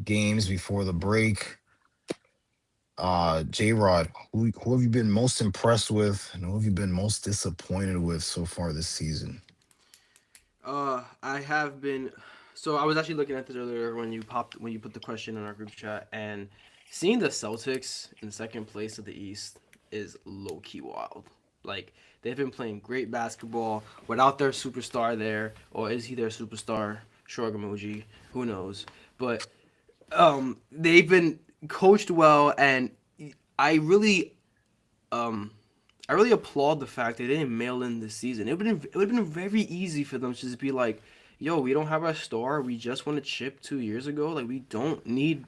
games before the break. J Rod, who have you been most impressed with, and who have you been most disappointed with so far this season?
I have been. So I was actually looking at this earlier when you put the question in our group chat, and seeing the Celtics in second place of the East is low key wild. Like they've been playing great basketball without their superstar there, or is he their superstar? Shrug emoji. Who knows? But they've been coached well, and I really um I really applaud the fact they didn't mail in this season. It would have been very easy for them to just be like, "Yo, we don't have our star. We just won a chip 2 years ago. Like we don't need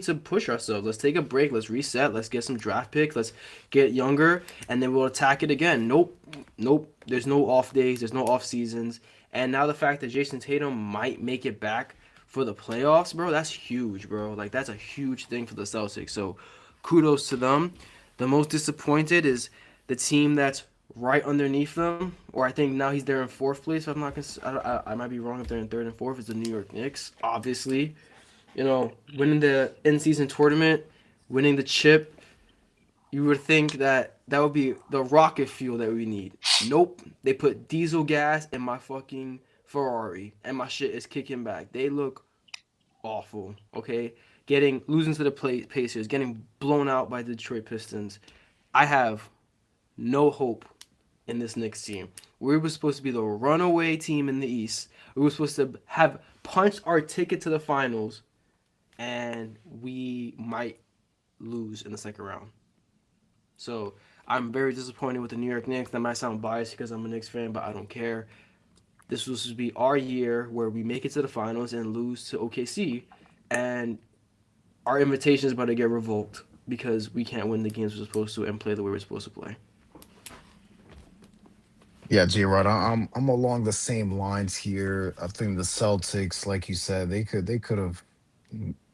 to push ourselves. Let's take a break. Let's reset. Let's get some draft picks. Let's get younger, and then we'll attack it again." Nope, nope. There's no off days. There's no off seasons. And now the fact that Jason Tatum might make it back for the playoffs, bro, that's huge, bro. Like that's a huge thing for the Celtics. So kudos to them. The most disappointed is the team that's right underneath them, or I think now he's there in fourth place. If I'm not, I might be wrong if they're in third and fourth. Is the New York Knicks, obviously, winning the in-season tournament, winning the chip. You would think that would be the rocket fuel that we need. Nope, they put diesel gas in my fucking Ferrari, and my shit is kicking back. They look awful. Okay, losing to the Pacers, getting blown out by the Detroit Pistons. I have no hope in this Knicks team. We were supposed to be the runaway team in the East. We were supposed to have punched our ticket to the finals, and we might lose in the second round. So I'm very disappointed with the New York Knicks. That might sound biased because I'm a Knicks fan, but I don't care. This was to be our year where we make it to the finals and lose to OKC, and our invitation is about to get revoked. because we can't win the games we're supposed to and play the way we're supposed to play.
Yeah, J-Rod, I'm along the same lines here. I think the Celtics, like you said, they could have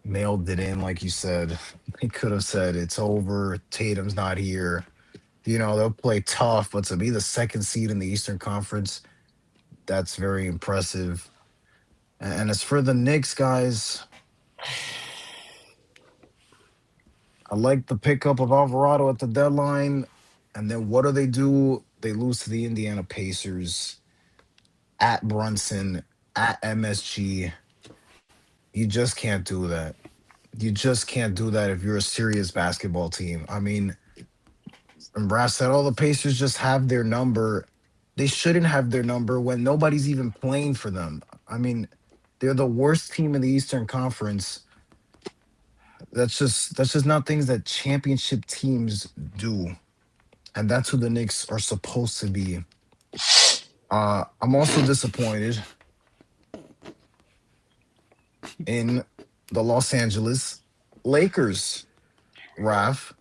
mailed it in, like you said. They could have said it's over. Tatum's not here. They'll play tough, but to be the second seed in the Eastern Conference, that's very impressive. And as for the Knicks, guys, I like the pickup of Alvarado at the deadline. And then what do? They lose to the Indiana Pacers at Brunson, at MSG. You just can't do that. You just can't do that if you're a serious basketball team. I mean, and Brass said, "Oh, the Pacers just have their number." They shouldn't have their number when nobody's even playing for them. I mean, they're the worst team in the Eastern Conference. That's just not things that championship teams do, and that's who the Knicks are supposed to be. I'm also disappointed in the Los Angeles Lakers. Raf,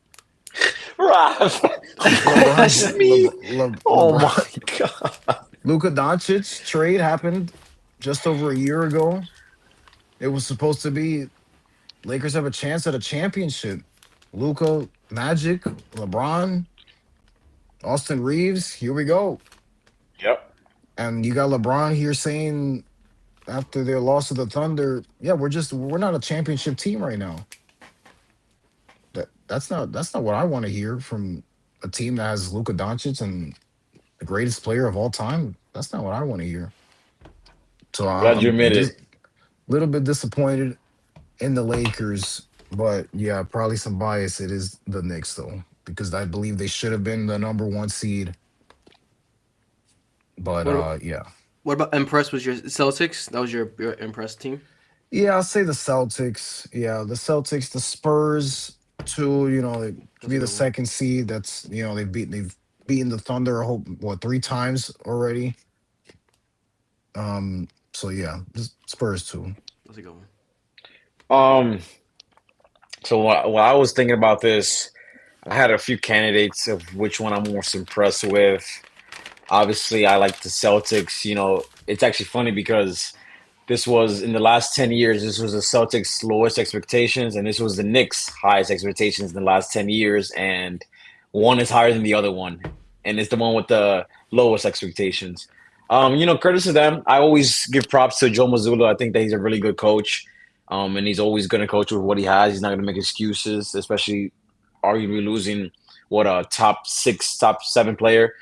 Raf,
LeBron,
that's me. Oh
LeBron,
my god.
Luka Doncic trade happened just over a year ago. It was supposed to be Lakers have a chance at a championship. Luka, Magic, LeBron, Austin Reeves. Here we go.
Yep.
And you got LeBron here saying after their loss to the Thunder, yeah, we're not a championship team right now. That's not what I want to hear from a team that has Luka Doncic and the greatest player of all time. That's not what I want to hear. So
Glad you
I'm
admit
just
it.
a little bit disappointed in the Lakers, but yeah, probably some bias. It is the Knicks though, because I believe they should have been the number one seed. But
What
yeah.
what about impressed was your Celtics? That was your impressed team.
Yeah, I'll say the Celtics. Yeah, the Celtics, the Spurs too, to
That's a
be the
good one.
second seed. That's they've beaten the Thunder a whole what three times already. So yeah, the Spurs too.
That's a good one.
Um, so while I was thinking about this, I had a few candidates of which one I'm most impressed with. Obviously, I like the Celtics. It's actually funny because this was in the last 10 years, this was the Celtics' lowest expectations, and this was the Knicks' highest expectations in the last 10 years. And one is higher than the other one, and it's the one with the lowest expectations. Credit to them. I always give props to Joe Mazzulla. I think that he's a really good coach, and he's always going to coach with what he has. He's not going to make excuses, especially arguably losing what a top six, top seven player.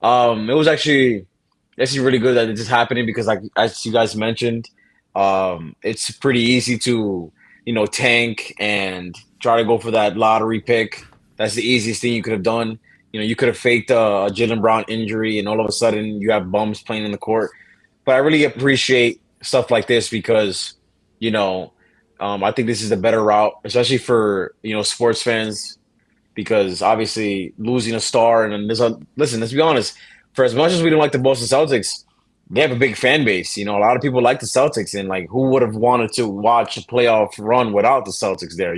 It was actually really good that it's just happening because, like as you guys mentioned, it's pretty easy to tank and try to go for that lottery pick. That's the easiest thing you could have done. You could have faked a Jalen Brown injury, and all of a sudden you have bums playing in the court. But I really appreciate stuff like this because you know I think this is the better route, especially for sports fans because obviously losing a star and then listen, let's be honest. For as much as we don't like the Boston Celtics, they have a big fan base. A lot of people like the Celtics, and like who would have wanted to watch a playoff run without the Celtics there?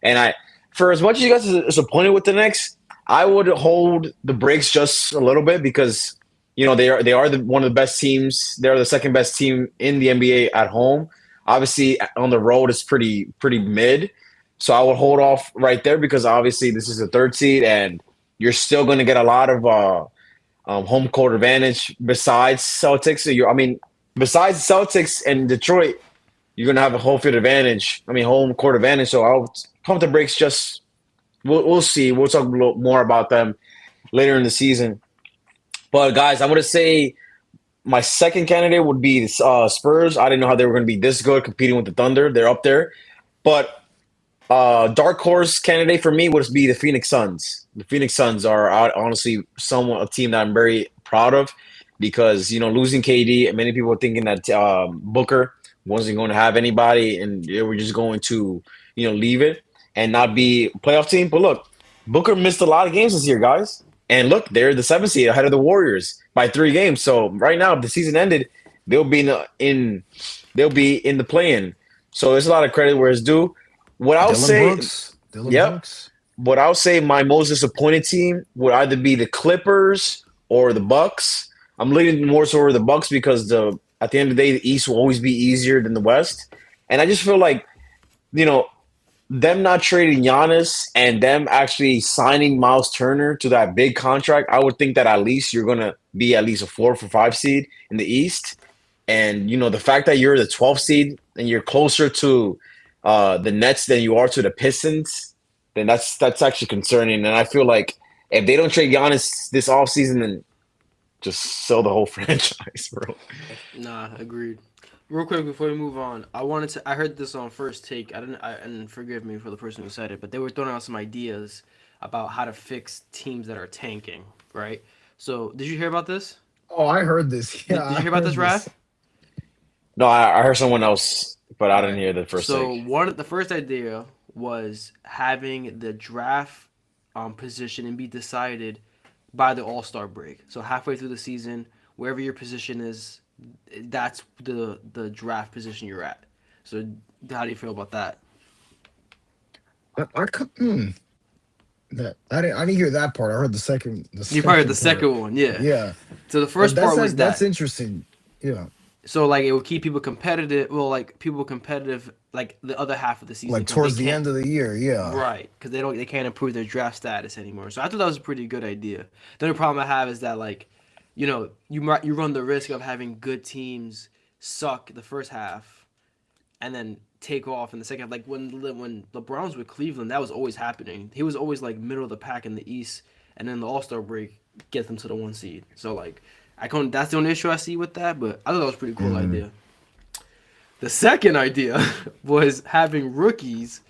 And for as much as you guys are disappointed with the Knicks, I would hold the brakes just a little bit because they are one of the best teams. They're the second best team in the NBA at home. Obviously, on the road, it's pretty mid. So I would hold off right there because obviously this is the third seed, and you're still going to get a lot of home court advantage besides Celtics. Besides Celtics and Detroit, you're going to have a home field advantage. Home court advantage. So I'll pump the brakes. We'll see. We'll talk a little more about them later in the season. But guys, I'm going to say my second candidate would be Spurs. I didn't know how they were going to be this good competing with the Thunder. They're up there. But dark horse candidate for me would be the Phoenix Suns. The Phoenix Suns are honestly somewhat a team that I'm very proud of because losing KD, many people are thinking that Booker wasn't going to have anybody and they were just going to leave it and not be a playoff team. But look, Booker missed a lot of games this year, guys. And look, they're the seventh seed ahead of the Warriors by 3 games. So right now, if the season ended, they'll be in the play-in. So there's a lot of credit where it's due. What I'll say,
Dylan Dylan
Yep.
Brooks.
What I'll say my most disappointed team would either be the Clippers or the Bucks. I'm leaning more toward the Bucks because at the end of the day, the East will always be easier than the West. And I just feel like, you know, them not trading Giannis and them actually signing Miles Turner to that big contract, I would think that at least you're gonna be at least a 4 or 5 seed in the East. And the fact that you're the 12th seed and you're closer to the Nets than you are to the Pistons, then that's actually concerning. And I feel like if they don't trade Giannis this offseason, then just sell the whole franchise, bro.
Nah, agreed. Real quick before we move on, I heard this on First Take. And forgive me for the person who said it, but they were throwing out some ideas about how to fix teams that are tanking, right? So, did you hear about this?
Oh, I heard this.
Did,
Yeah,
did
I
you hear about
heard
this, Raph?
No, I heard someone else, but I
All
didn't
right.
hear the first
So
take.
the first idea was having the draft position and be decided by the All-Star break. So halfway through the season, wherever your position is, that's the draft position you're at. So how do you feel about that?
I cou- hmm, that I didn't hear that part. I heard the second the
You probably heard the
second part.
second one, yeah.
Yeah,
So the first part was
that's
that.
interesting. Yeah,
So like it would keep people competitive. Well, like people competitive like the other half of the season
like
because they
towards the
can't.
end of the year. Yeah,
Right, because they can't improve their draft status anymore. So I thought that was a pretty good idea. The only problem I have is that like, you run the risk of having good teams suck the first half, and then take off in the second half. Like when the Browns with Cleveland, that was always happening. He was always like middle of the pack in the East, and then the All Star break gets them to the 1 seed. So like, that's the only issue I see with that. But I thought that was a pretty cool
mm,
idea. The second idea was having rookies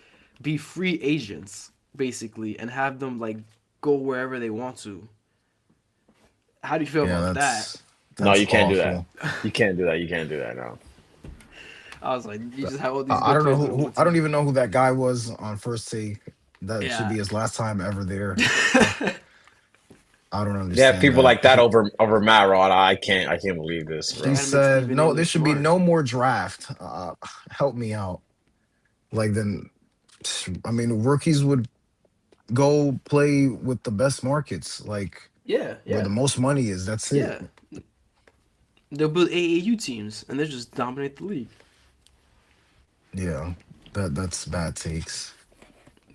be free agents, basically, and have them like go wherever they want to. How do you feel
yeah.
about that?
No,
That's
you can't do that.
awful.
You can't do that. You can't do that. No.
I was like, you just have all these
I
good
don't know
players on
who
one
I don't
team.
even know who that guy was on First Take. That should
Yeah.
be his last time ever there. I don't
Yeah,
understand
people
that.
like that over Matt Rod. I can't believe this,
He
bro.
That makes
said
Stephen
no.
A.
There
look
should be
smart.
no more draft. Help me out. Like then, I mean, rookies would go play with the best markets, like
Yeah,
where the
yeah,
most money is. That's it.
yeah. They'll build AAU teams, and they just dominate the league.
Yeah, that's bad takes.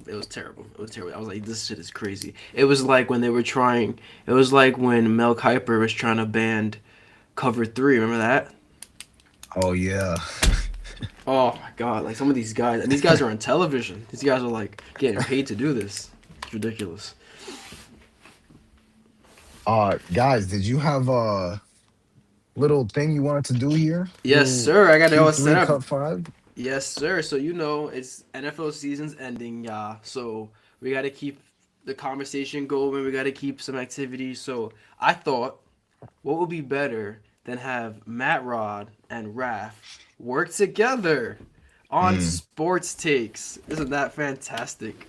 It was terrible. It was terrible. I was like, this shit is crazy. It was like when they were trying. It was like when Mel Kiper was trying to ban Cover Three. Remember that?
Oh yeah,
Oh my god! Like some of these guys, and these guys are on television. These guys are like getting paid to do this. It's ridiculous.
guys, did you have a little thing you wanted to do here?
Yes,
Little
sir. I got it all set
Q3
up.
Cut 5.
Yes, sir. So it's NFL season's ending, yeah. So we got to keep the conversation going. We got to keep some activity. So I thought, what would be better than have Matt Rod and Raph work together on
Mm.
sports takes? Isn't that fantastic?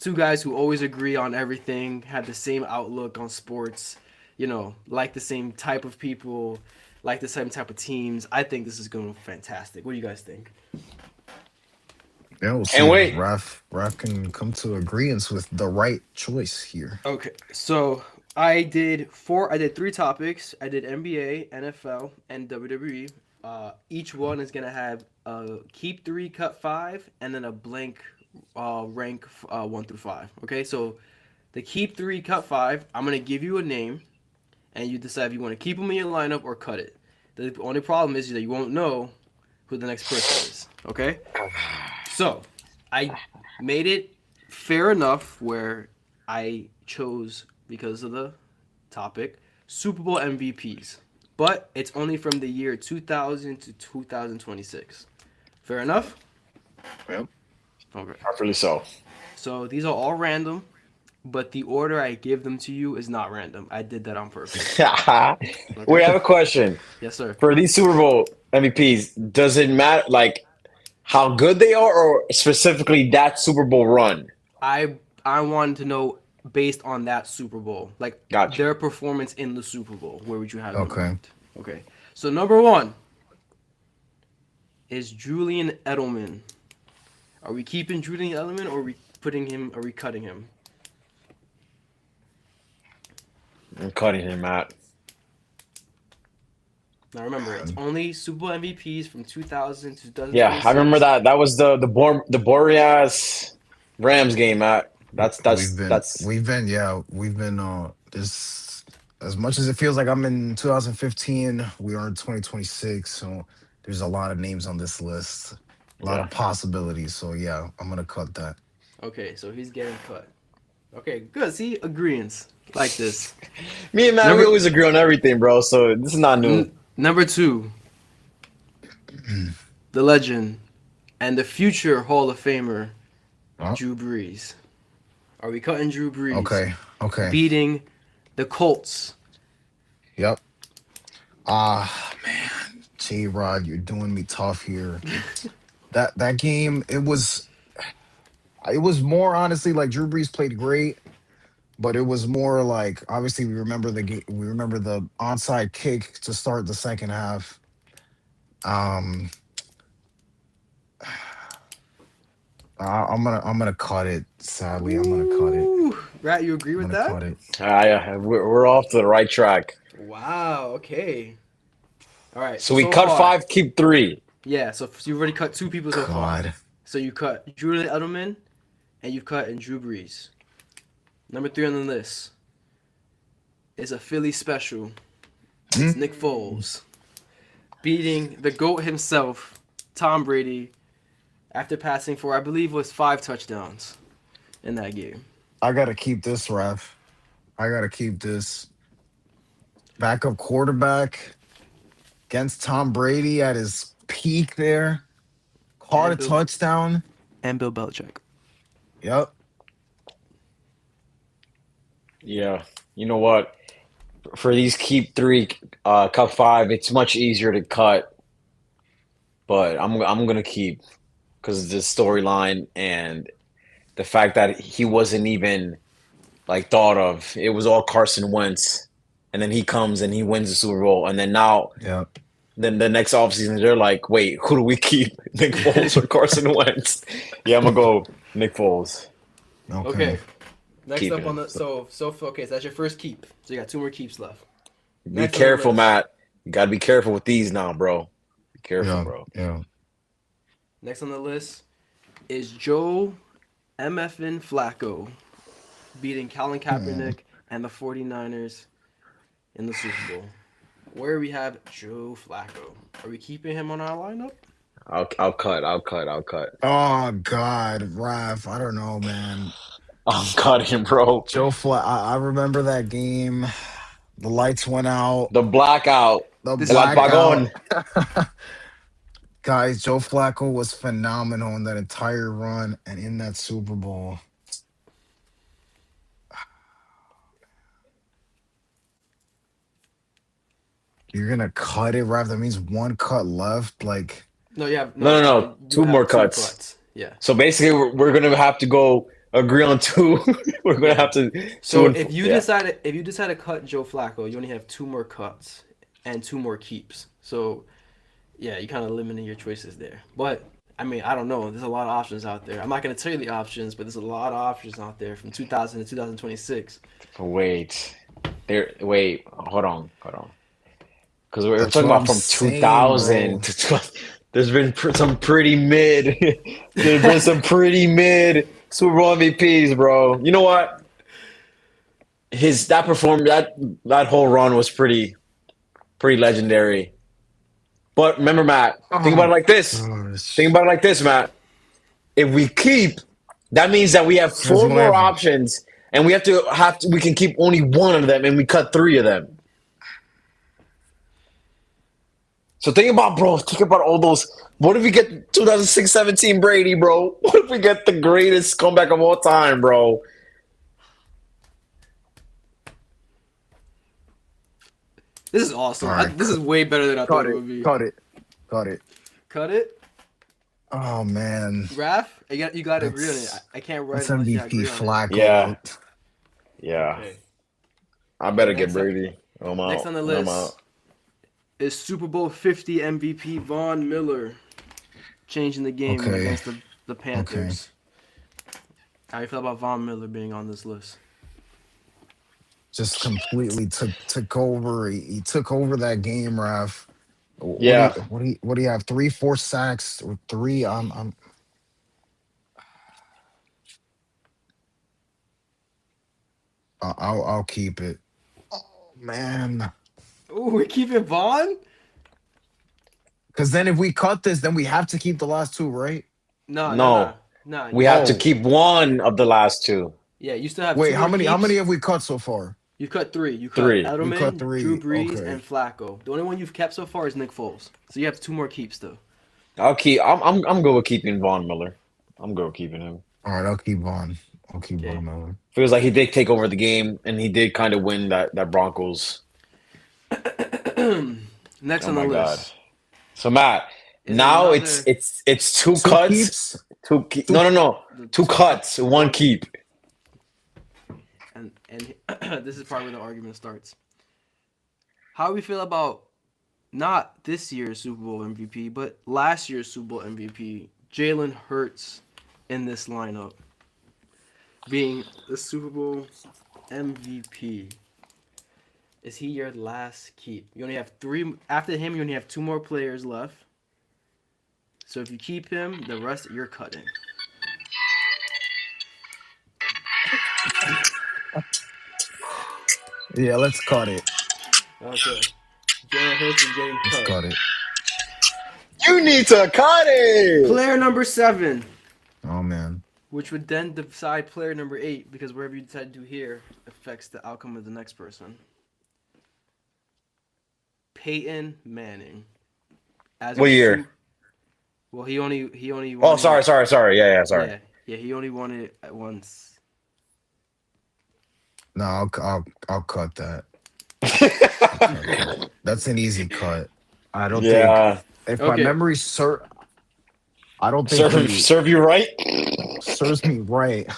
Two guys who always agree on everything, have the same outlook on sports, like the same type of people, like the same type of teams. I think this is going fantastic. What do you guys think?
Yeah, we'll see
Can't
if
wait.
Raf can come to agreement with the right choice here.
Okay, so I did three topics. I did NBA, NFL, and WWE. Each one is gonna have a keep three, cut five, and then a blank rank 1 through 5. Okay, so the keep three, cut five. I'm gonna give you a name, and you decide if you want to keep them in your lineup or cut it. The only problem is that you won't know who the next person is. Okay, so I made it fair enough where I chose, because of the topic, Super Bowl MVPs. But it's only from the year 2000 to 2026. Fair enough?
Yep.
Okay.
Properly so.
So these are all random, but the order I give them to you is not random. I did that on purpose.
Wait, I have a question.
Yes, sir.
For these Super Bowl MVPs, does it matter like how good they are or specifically that Super Bowl run?
I wanted to know based on that Super Bowl, like
Gotcha.
their performance in the Super Bowl. Where would you have them
Okay.
ranked? Okay. So number 1 is Julian Edelman. Are we keeping Julian Edelman or are we putting him? Are we cutting him?
I'm cutting him, Matt.
Now remember, it's only Super Bowl MVPs from 2000 to
Yeah,
2026.
I remember that. That was the Boreas Rams game, Matt. That's
We've been this as much as it feels like I'm in 2015, we are in 2026, so there's a lot of names on this list, a lot
yeah.
of possibilities. So yeah, I'm gonna cut that.
Okay, so he's getting cut. Okay, good. See, agreeance like this.
Me and Matt, we
Number
always agree on everything, bro. So this is not new.
number 2, the legend and the future Hall of Famer,
Oh,
Drew Brees. Are we cutting Drew Brees?
okay, okay,
Beating the Colts.
yep. Man, J Rod, you're doing me tough here. That game, it was more honestly like Drew Brees played great, but it was more like obviously we remember the game, we remember the onside kick to start the second half. Um, I'm gonna cut it. Sadly, I'm gonna cut it.
Ooh, Rat, you agree
I'm
with
gonna
that?
cut it.
We're off to the right track.
Wow. Okay. All right.
So we cut
far,
5, keep 3.
Yeah. So you've already cut 2 people so far.
God.
So you cut Julian Edelman, and you've cut in Drew Brees. Number 3 on the list is a Philly special. It's Nick Foles beating the GOAT himself, Tom Brady, after passing for, I believe, was 5 touchdowns in that game.
I gotta keep this, ref. I gotta keep this. Backup quarterback against Tom Brady at his peak there. Caught a
And Bill,
touchdown.
and Bill Belichick.
Yep.
Yeah. You know what? For these keep 3, cut 5, it's much easier to cut. But I'm gonna keep because of the storyline and the fact that he wasn't even like thought of. It was all Carson Wentz, and then he comes and he wins the Super Bowl, and then now,
Yep.
then the next offseason they're like, wait, who do we keep? Nick Foles or Carson Wentz? Yeah, I'm gonna go Nick Foles.
Okay. Next
Keep
up
it.
on the okay, so that's your first keep. So you got 2 more keeps left.
Be
Next on the
careful,
list.
Matt. You gotta be careful with these now, bro. Be careful,
Yeah.
bro.
Yeah.
Next on the list is Joe MFN Flacco beating Colin Kaepernick and the 49ers in the Super Bowl. Where we have Joe Flacco. Are we keeping him on our lineup?
I'll cut.
Oh God, Raf. I don't know, man.
I'm cutting him, bro.
Joe Fla I remember that game. The lights went out.
The blackout.
The
This
El
is-
blackout.
apagón.
Guys, Joe Flacco was phenomenal in that entire run and in that Super Bowl. You're gonna cut it, Raf. That means 1 cut left. Like,
No, you have
No.
you
2
have
more cuts.
Yeah.
So basically, we're gonna have to go agree on 2. We're gonna
Yeah.
have to.
So
2 and
if you
yeah.
decide to cut Joe Flacco, you only have 2 more cuts and 2 more keeps. So yeah, you kind of limiting your choices there. But I mean, I don't know. There's a lot of options out there. I'm not gonna tell you the options, but there's a lot of options out there from 2000 to 2026.
Wait, hold on, because we're
that's
talking
what
about
I'm
from
saying,
2000
bro.
to 20. There's been some pretty mid. There's been some pretty mid Super Bowl MVPs, bro. You know what? That whole run was pretty legendary. But remember, Matt, think about it like this. Think about it like this, Matt. If we keep, that means that we have 4
gonna
more
happen.
options, and we can keep only 1 of them, and we cut 3 of them. So think about all those. What if we get 2006-17 Brady, bro? What if we get the greatest comeback of all time, bro?
This is awesome.
All right.
This is way better than I thought
Cut
it would be.
it. Cut it. Cut it.
Cut it.
Oh man.
Raph, you got to agree on it.
That's-
I can't write
That's
unless you
MVP
agree on it.
Flacco.
Yeah. Yeah,
Okay.
I better
Next
get
up-
Brady. I'm out.
Next on the
I'm
list
out.
is Super Bowl 50 MVP Von Miller changing the game
Okay.
against the Panthers. How you feel about Von Miller being on this list?
Just completely took over. He took over that game, Raf.
Yeah.
What do you have? Three, four sacks or three? I'll keep it. Oh man,
Ooh, we keep it Vaughn?
because then if we cut this, then we have to keep the last two, right?
No, no, no,
No.
no.
We have to
Oh
keep one of the last two.
Yeah, you still have
wait,
two
how
more
many? How
keeps.
many have we cut so far?
You cut three. You cut
Three.
We cut
Edelman, Drew
three.
Brees,
Okay.
and Flacco. The only one you've kept so far is Nick Foles. So you have two more keeps though.
I'm good with keeping Von Miller. I'm good with keeping him.
All right, I'll keep Vaughn. I'll keep
Okay.
Von Miller.
Feels like he did take over the game and he did kind of win that Broncos.
Next
Oh
on the
my God.
list.
So Matt,
Is
now
another-
it's two
Two
cuts.
keeps.
No.
the
Two cuts, one keep.
And this is probably where the argument starts. How do we feel about not this year's Super Bowl MVP, but last year's Super Bowl MVP, Jalen Hurts, in this lineup, being the Super Bowl MVP? Is he your last keep? You only have three. After him, you only have two more players left. So if you keep him, the rest you're cutting.
Yeah, let's cut it.
Okay. Jalen Hurts is getting
Let's
cut.
cut it.
You need to cut it.
Player number 7,
Oh man.
which would then decide player number 8, because whatever you decide to do here affects the outcome of the next person. Peyton Manning. As
What
a
year?
Well, he only won
Oh,
it-
sorry. Yeah, sorry.
Yeah, he only won it at once.
No, I'll cut that. That's an easy cut. I don't
Yeah.
think if my
Okay.
memory I don't think
Serve you right,
serves me right.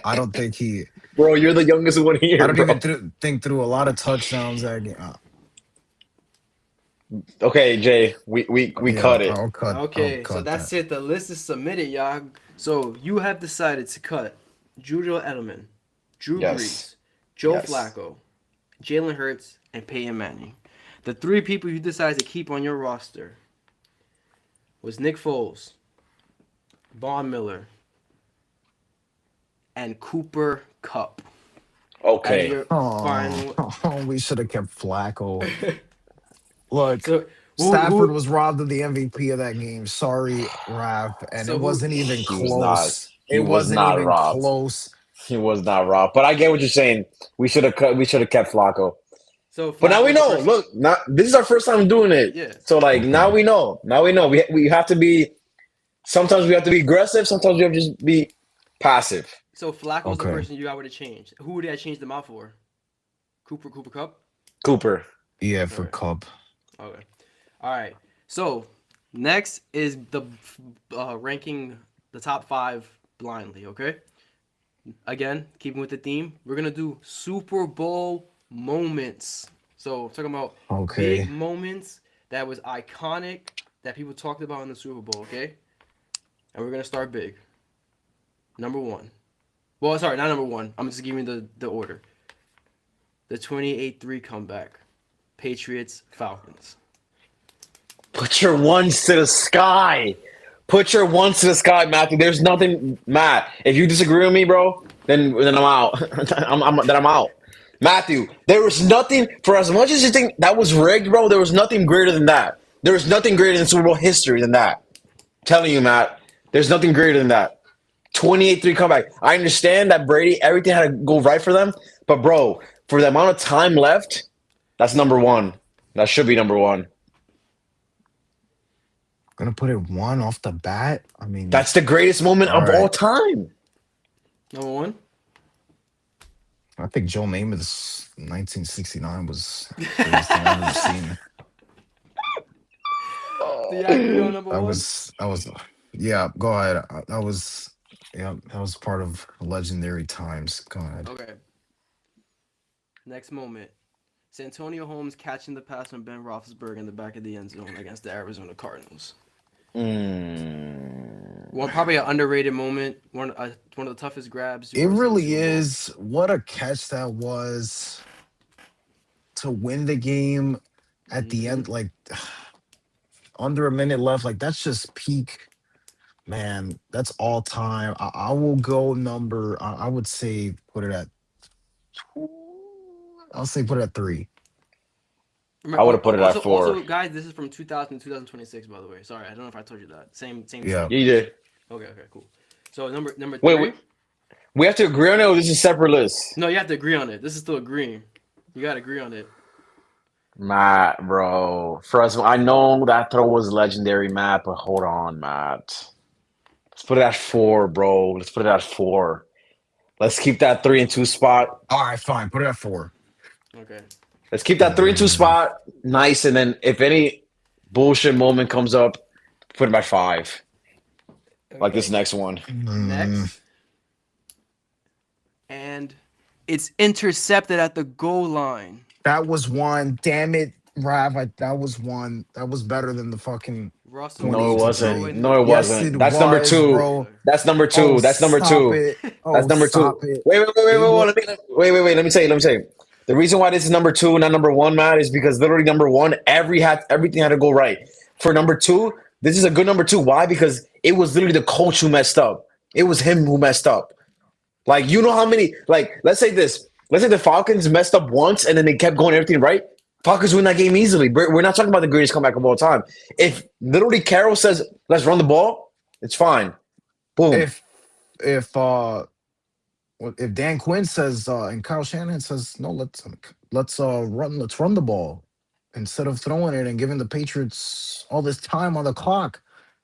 I don't think he.
bro. You're the youngest one here,
I don't
bro.
even think through a lot of touchdowns that game.
Okay, Jay, we
Yeah,
cut it.
I'll cut.
Okay,
I'll
so
cut
that's
that.
it. The list is submitted, y'all. So you have decided to cut Julian Edelman, Drew
Yes.
Brees, Joe
Yes.
Flacco, Jalen Hurts, and Peyton Manning. The three people you decided to keep on your roster was Nick Foles, Von Miller, and Cooper Kupp. As
Okay.
your final.
Oh, we should have kept Flacco. Look,
So,
Stafford was robbed of the MVP of that game. Sorry, Raph, and
So
it
who-
wasn't even
He was not.
close.
He
It
was
wasn't
not
even
robbed.
close.
He was not robbed. But I get what you're saying. We should have cut. We should have kept Flacco.
So
But now we
Flacco's the
know.
person-
Look, not this is our first time doing it.
Yeah.
So like
Okay.
now we know. Now we know. We have to be. Sometimes we have to be aggressive. Sometimes we have to just be passive.
So Flacco's the
Okay.
person you got to change. Who would I change them out for? Cooper Kupp?
Cooper.
Yeah, for
Alright.
Cup.
Okay. All right. So next is the ranking the top 5 blindly. Okay. Again, keeping with the theme, we're gonna do Super Bowl moments. So talking about
Okay.
big moments that was iconic that people talked about in the Super Bowl. Okay. And we're gonna start big. Number 1. Well, sorry, not number 1. I'm just giving the order. The 28-3 comeback. Patriots, Falcons.
Put your ones to the sky. Put your ones to the sky, Matthew. There's nothing, Matt. If you disagree with me, bro, then I'm out. I'm out. Matthew, there was nothing for as much as you think that was rigged, bro. There was nothing greater than that. There was nothing greater in Super Bowl history than that. Telling you, Matt, there's nothing greater than that. 28-3 comeback. I understand that Brady, everything had to go right for them, but bro, for the amount of time left, that's number 1. That should be number 1.
Gonna put it 1 off the bat. I mean,
That's the greatest moment
All
of
right.
all time.
Number 1.
I think Joe Namath's 1969 was the greatest thing I've ever seen.
Do you agree on number
That
1?
was yeah, go ahead. That was part of legendary times. Go ahead.
Okay. Next moment. Santonio Holmes catching the pass from Ben Roethlisberger in the back of the end zone against the Arizona Cardinals.
Mm.
Probably an underrated moment. One of the toughest grabs you've
It
ever seen in the
really
Super Bowl.
is. What a catch that was to win the game at the
Hmm.
end, like under a minute left. Like that's just peak, man. That's all time. I will go number. I would say put it at. I'll say put it at three.
I would have put it at four.
Also, guys, this is from 2000 to 2026, by the way. Sorry, I don't know if I told you that. Same
Yeah.
season.
Yeah, you did.
Okay, cool. So number
Wait,
three.
we have to agree on it, or this is a separate list?
No, you have to agree on it. This is still agreeing. You got to agree on it.
Matt, bro. First, I know that throw was legendary, Matt, but hold on, Matt. Let's put it at four, bro. Let's put it at four. Let's keep that 3-2 spot.
All right, fine. Put it at four.
Okay.
Let's keep that 3-2 spot nice, and then if any bullshit moment comes up, put him at five. Like this next one.
Next. And it's intercepted at the goal line.
That was one. Damn it, Rav. That was one. That was better than the fucking
Russell
No, it
28 to
wasn't.
3.
No, it
Yes,
wasn't.
it
That's number
was,
two.
bro.
That's number
Oh,
two. That's number
stop
two.
it.
That's
Oh,
number
stop
two.
it.
Wait.
It was,
Wait. Let me tell you. The reason why this is number two, not number one, Matt, is because literally number one, everything had to go right. For number two, this is a good number two. Why? Because it was literally the coach who messed up. It was him who messed up. Like, you know how many, like, let's say this. Let's say the Falcons messed up once and then they kept going everything right. Falcons win that game easily. We're not talking about the greatest comeback of all time. If literally Carroll says, let's run the ball, it's fine. Boom.
if if if Dan Quinn says and Kyle Shanahan says no, let's run the ball instead of throwing it and giving the Patriots all this time on the clock.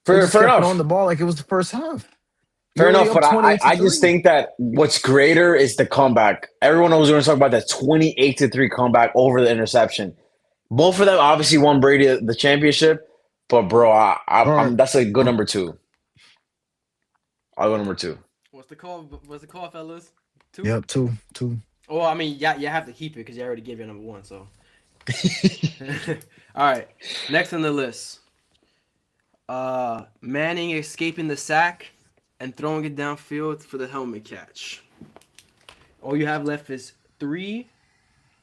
They just
Fair
kept throwing
enough.
the ball like it was the first half.
Fair
You're already
enough.
up
But I,
28 to
I just
3.
think that what's greater is the comeback. Everyone was going to talk about that 28-3 comeback over the interception. Both of them obviously won Brady the championship. But, bro,
All right.
that's a good number two. I'll go number two.
What's the call? What's the call, fellas? Two.
Yep, two.
Oh, I mean, yeah, you have to keep it because you already gave your number one. So. All right. Next on the list. Manning escaping the sack and throwing it downfield for the helmet catch. All you have left is 3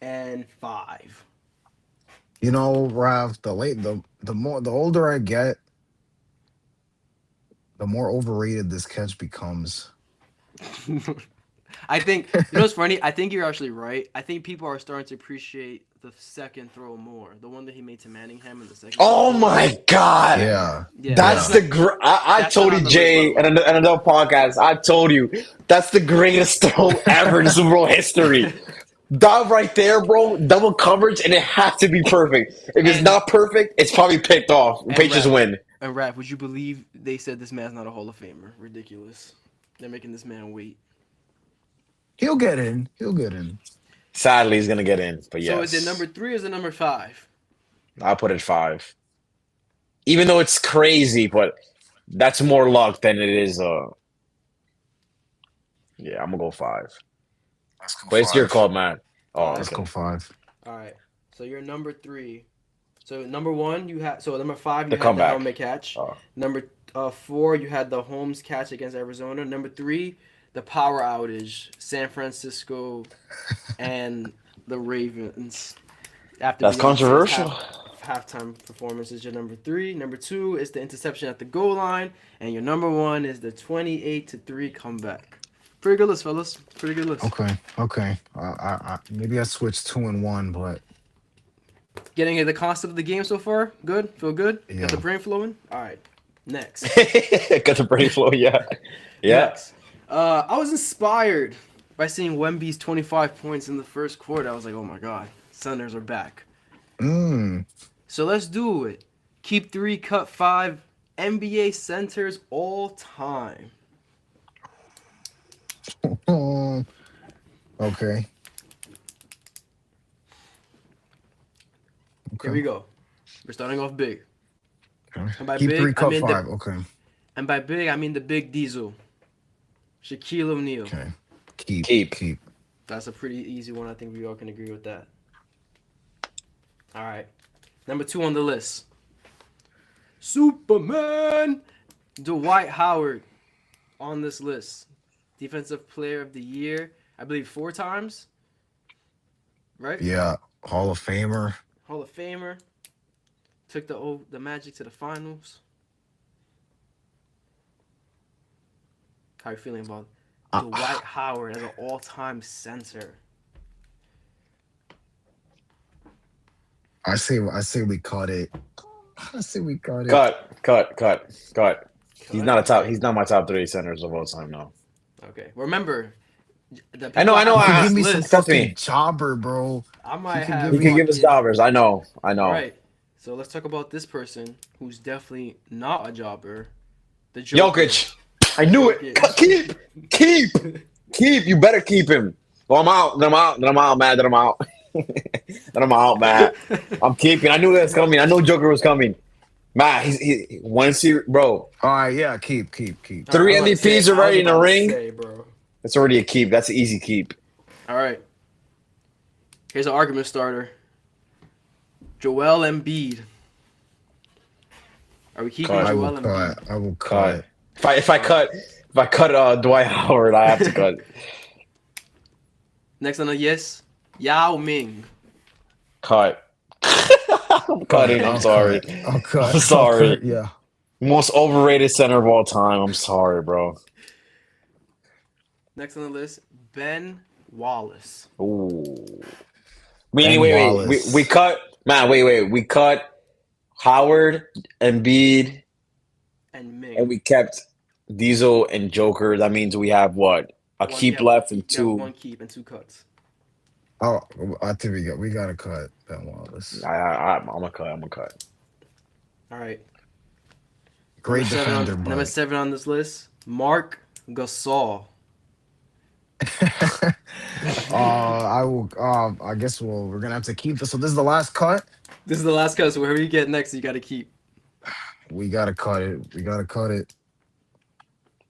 and 5.
You know, Rav, the older I get, the more overrated this catch becomes.
I think you know what's funny. I think you're actually right. I think people are starting to appreciate the second throw more. The one that he made to Manningham in the second.
Oh,
throw.
my God.
Yeah.
Yeah,
That's
not-
I
that's
told
not
you,
on the
Jay,
list, by the
and another podcast. I told you that's the greatest throw ever in Super Bowl history. That right there, bro, double coverage, and it has to be perfect. If it's
And-
not perfect, it's probably picked off.
and
Patriots
Raph-
win.
And Raph, would you believe they said this man's not a Hall of Famer? Ridiculous. They're making this man wait.
He'll get in. He'll get in.
Sadly, he's gonna get in, but yes.
So is it number 3 or is it number 5?
I'll put it 5. Even though it's crazy, but that's more luck than it is. Yeah, I'm gonna go 5.
Let's go
But it's your
5.
call, man. Oh,
Let's
okay.
go 5.
All right. So you're number 3. So number 1 you had. So number 5 you
The
had
comeback.
the helmet catch.
Oh.
Number 4 you had the Holmes catch against Arizona. Number 3 the power outage, San Francisco, and the Ravens. After
That's
the
controversial.
Halftime performance is your number 3. Number 2 is the interception at the goal line, and your number 1 is the 28-3 comeback. Pretty good list, fellas. Pretty good list.
Okay. I maybe I switched 2 and 1, but
Getting the concept of the game so far? Good? Feel good?
Yeah.
Got the brain flowing? All right. Next.
Got the brain flow, yeah. Yeah.
Next. I was inspired by seeing Wemby's 25 points in the first quarter. I was like, oh my God, Senators are back. So let's do it. Keep 3, cut 5. NBA centers all time.
okay.
Here we go. We're starting off big. And by
Keep
big,
3,
I
cut
mean
5. Okay.
And by big, I mean the big diesel. Shaquille O'Neal.
Okay. Keep.
That's a pretty easy one. I think we all can agree with that. All right. Number 2 on the list. Superman Dwight Howard on this list. Defensive Player of the Year, I believe 4 times, right?
Yeah, Hall of Famer.
Hall of Famer. Took the Magic to the finals. How you feeling about
I,
Dwight Howard as an all-time center?
I say we caught it. I say we caught it.
Cut. He's not a top.
Okay.
He's not my top 3 centers of all time. No.
Okay. Remember, the
I know.
people
You
have
can
I,
give
this
me some
list.
trust
fucking
me.
jobber, bro.
I might
can
have
give
He can
me-
give us
fucking-
jobbers. I know.
All right. So let's talk about this person who's definitely not a jobber. The Joker.
Jokic. I knew it.
Jokic.
Keep. You better keep him. Well, I'm out. Then I'm out, man. Then I'm out. Then I'm out, man. I'm keeping. I knew that was coming. I know Joker was coming. Man, he once he bro.
All right, yeah, keep.
3
I was about to
MVPs
say- I was
already in the
about to
ring.
say, bro.
That's already a keep. That's an easy keep.
All right. Here's an argument starter. Joel Embiid. Are we keeping
Cut.
I
Joel
will
Embiid?
cut. I will
Cut.
cut.
If I cut Dwight Howard, I have to cut.
Next on the yes, Yao Ming.
Cut. I'm cutting. I'm sorry.
I'll cut.
I'm sorry.
I'll cut, yeah.
Most overrated center of all time. I'm sorry, bro.
Next on the list, Ben Wallace.
Ooh.
Ben
Wait.
Wallace.
We cut. Man, wait. We cut Howard, Embiid,
And Ming.
and we kept Diesel and Joker. That means we have what? A
One-
keep
yeah,
left and
yeah,
2.
one keep and 2 cuts.
Oh, I think we gotta cut Ben Wallace.
I'm gonna cut.
All right.
Great
Number seven
defender,
on, number
but
7 on this list, Mark Gasol.
I will. I guess we're gonna have to keep this. So this is the last cut.
This is the last cut, so whoever you get next, you got to keep.
We gotta cut it.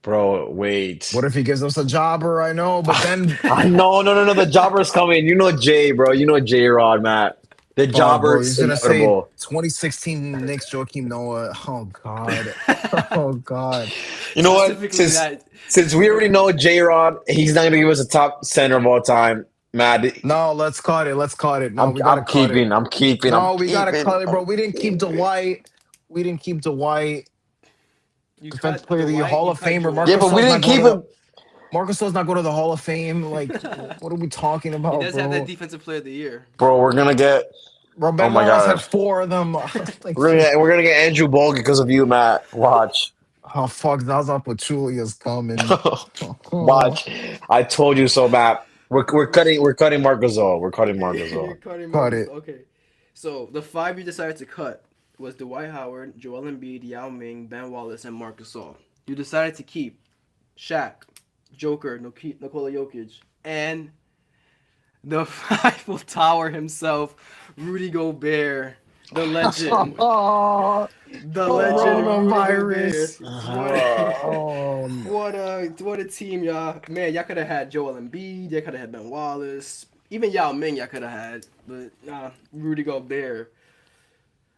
Bro, wait.
What if he gives us a jobber? I know, but then
I no. The jobber's coming. You know Jay, bro. You know J Rod, Matt. The
bro,
jobber's
he's gonna say
inevitable.
2016 Knicks Joakim Noah. Oh god. Oh god.
You know what?
Specifically that.
Since we already know J Rod, he's not gonna give us a top center of all time. Matt,
No, let's cut it. No, we gotta
I'm
cut
keeping.
it.
I'm keeping.
No,
I'm
we gotta
keeping.
cut it, bro. We didn't keep Dwight.
You
Defensive
cut
Player of the Year,
Dwight,
Hall
you
of
cut
Famer,
Joel.
Marcus
Yeah, but we
Gasol's
didn't
not going
keep
to
him.
Marcus Gasol's not going to the Hall of Fame. Like, what are we talking
He
about,
does have that
bro?
defensive player of the year.
Bro, we're gonna get.
Bro, Ben
Oh my
Wallace
God.
had 4 of them. Like,
We're gonna get Andrew Bogut because of you, Matt. Watch.
oh fuck, Zaza Pachulia's coming.
Watch. I told you so, Matt. We're cutting Marc Gasol. We're cutting Marc
You're
Gasol.
cutting
Cut
Marcus.
it.
Okay. So the 5 you decided to cut was Dwight Howard, Joel Embiid, Yao Ming, Ben Wallace, and Marc Gasol. You decided to keep Shaq, Joker, Nikola Jokic, and the Eiffel Tower himself, Rudy Gobert, the legend.
Oh,
The legend,
coronavirus.
Rudy Gobert.
oh,
What a team, y'all. Man, y'all could have had Joel Embiid. Y'all could have had Ben Wallace. Even Yao Ming, y'all could have had. But nah, Rudy Gobert.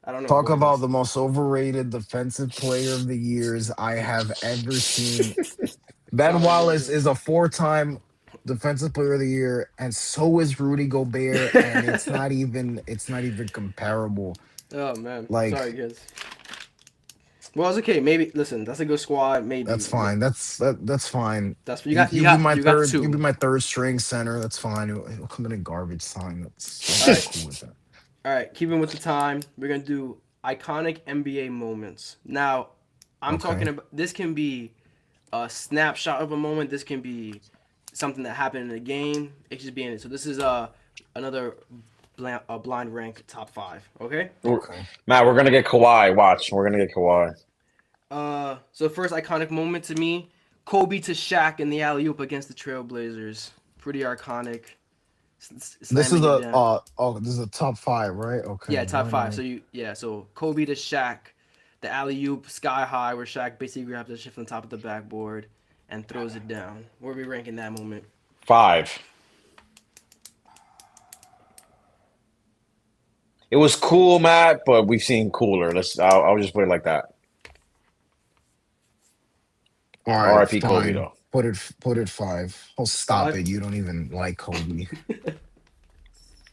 I don't know.
talk
boys.
about the most overrated defensive player of the years I have ever seen. Ben
Sorry,
Wallace
Rudy.
is a 4-time defensive player of the year, and so is Rudy Gobert, and it's not even comparable.
Oh, man.
Like-
Sorry, guys. Well, it's okay. Maybe, listen, that's a good squad. Maybe.
That's fine. That's fine.
That's you got. You
be
got.
my
You
third.
got
You be
2.
my third string center. That's fine. It'll come in a garbage time. That's
Alright.
cool with that.
All right, keeping with the time, we're gonna do iconic NBA moments. Now, I'm
Okay.
talking about this can be a snapshot of a moment. This can be something that happened in a game. It could just be in it. So this is another blind rank top 5. Okay.
Okay.
Matt, we're gonna get Kawhi. Watch. We're gonna get Kawhi.
So first iconic moment to me, Kobe to Shaq in the alley oop against the Trailblazers. Pretty iconic.
This is
Slamming it down.
this is a top 5, right? Okay.
Yeah, top 5.
Alright.
So Kobe to Shaq, the alley oop sky high where Shaq basically grabs the shit from the top of the backboard and throws it down. Where are we ranking that moment?
5. It was cool, Matt, but we've seen cooler. I'll just put it like that.
All right,
R.I.P. Kobe
fine.
though.
Put it 5. Oh, stop
5.
it. You don't even like Kobe.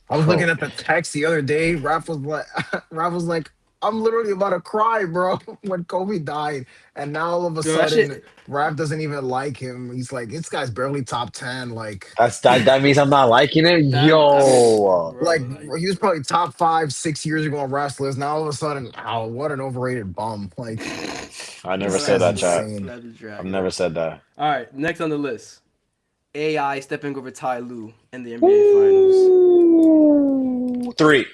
I was looking
Bro.
at the text the other day. Raph was like, Raph was like, I'm literally about to cry, bro, when Kobe died. And now all of a
Yo, that
sudden,
shit.
Raph doesn't even like him. He's like, this guy's barely top 10.
That means I'm not liking it.
That I mean,
Yo.
Like
bro, like
he was probably top 5, 6 years ago on Raph's list. Now all of a sudden, oh, what an overrated bum. Like
I
bro,
never
this
said
guy's
that,
that's
chat.
insane.
that's
I've
dragon.
never said that.
All right, next on the list, AI stepping over Ty Lue in the NBA Finals.
3.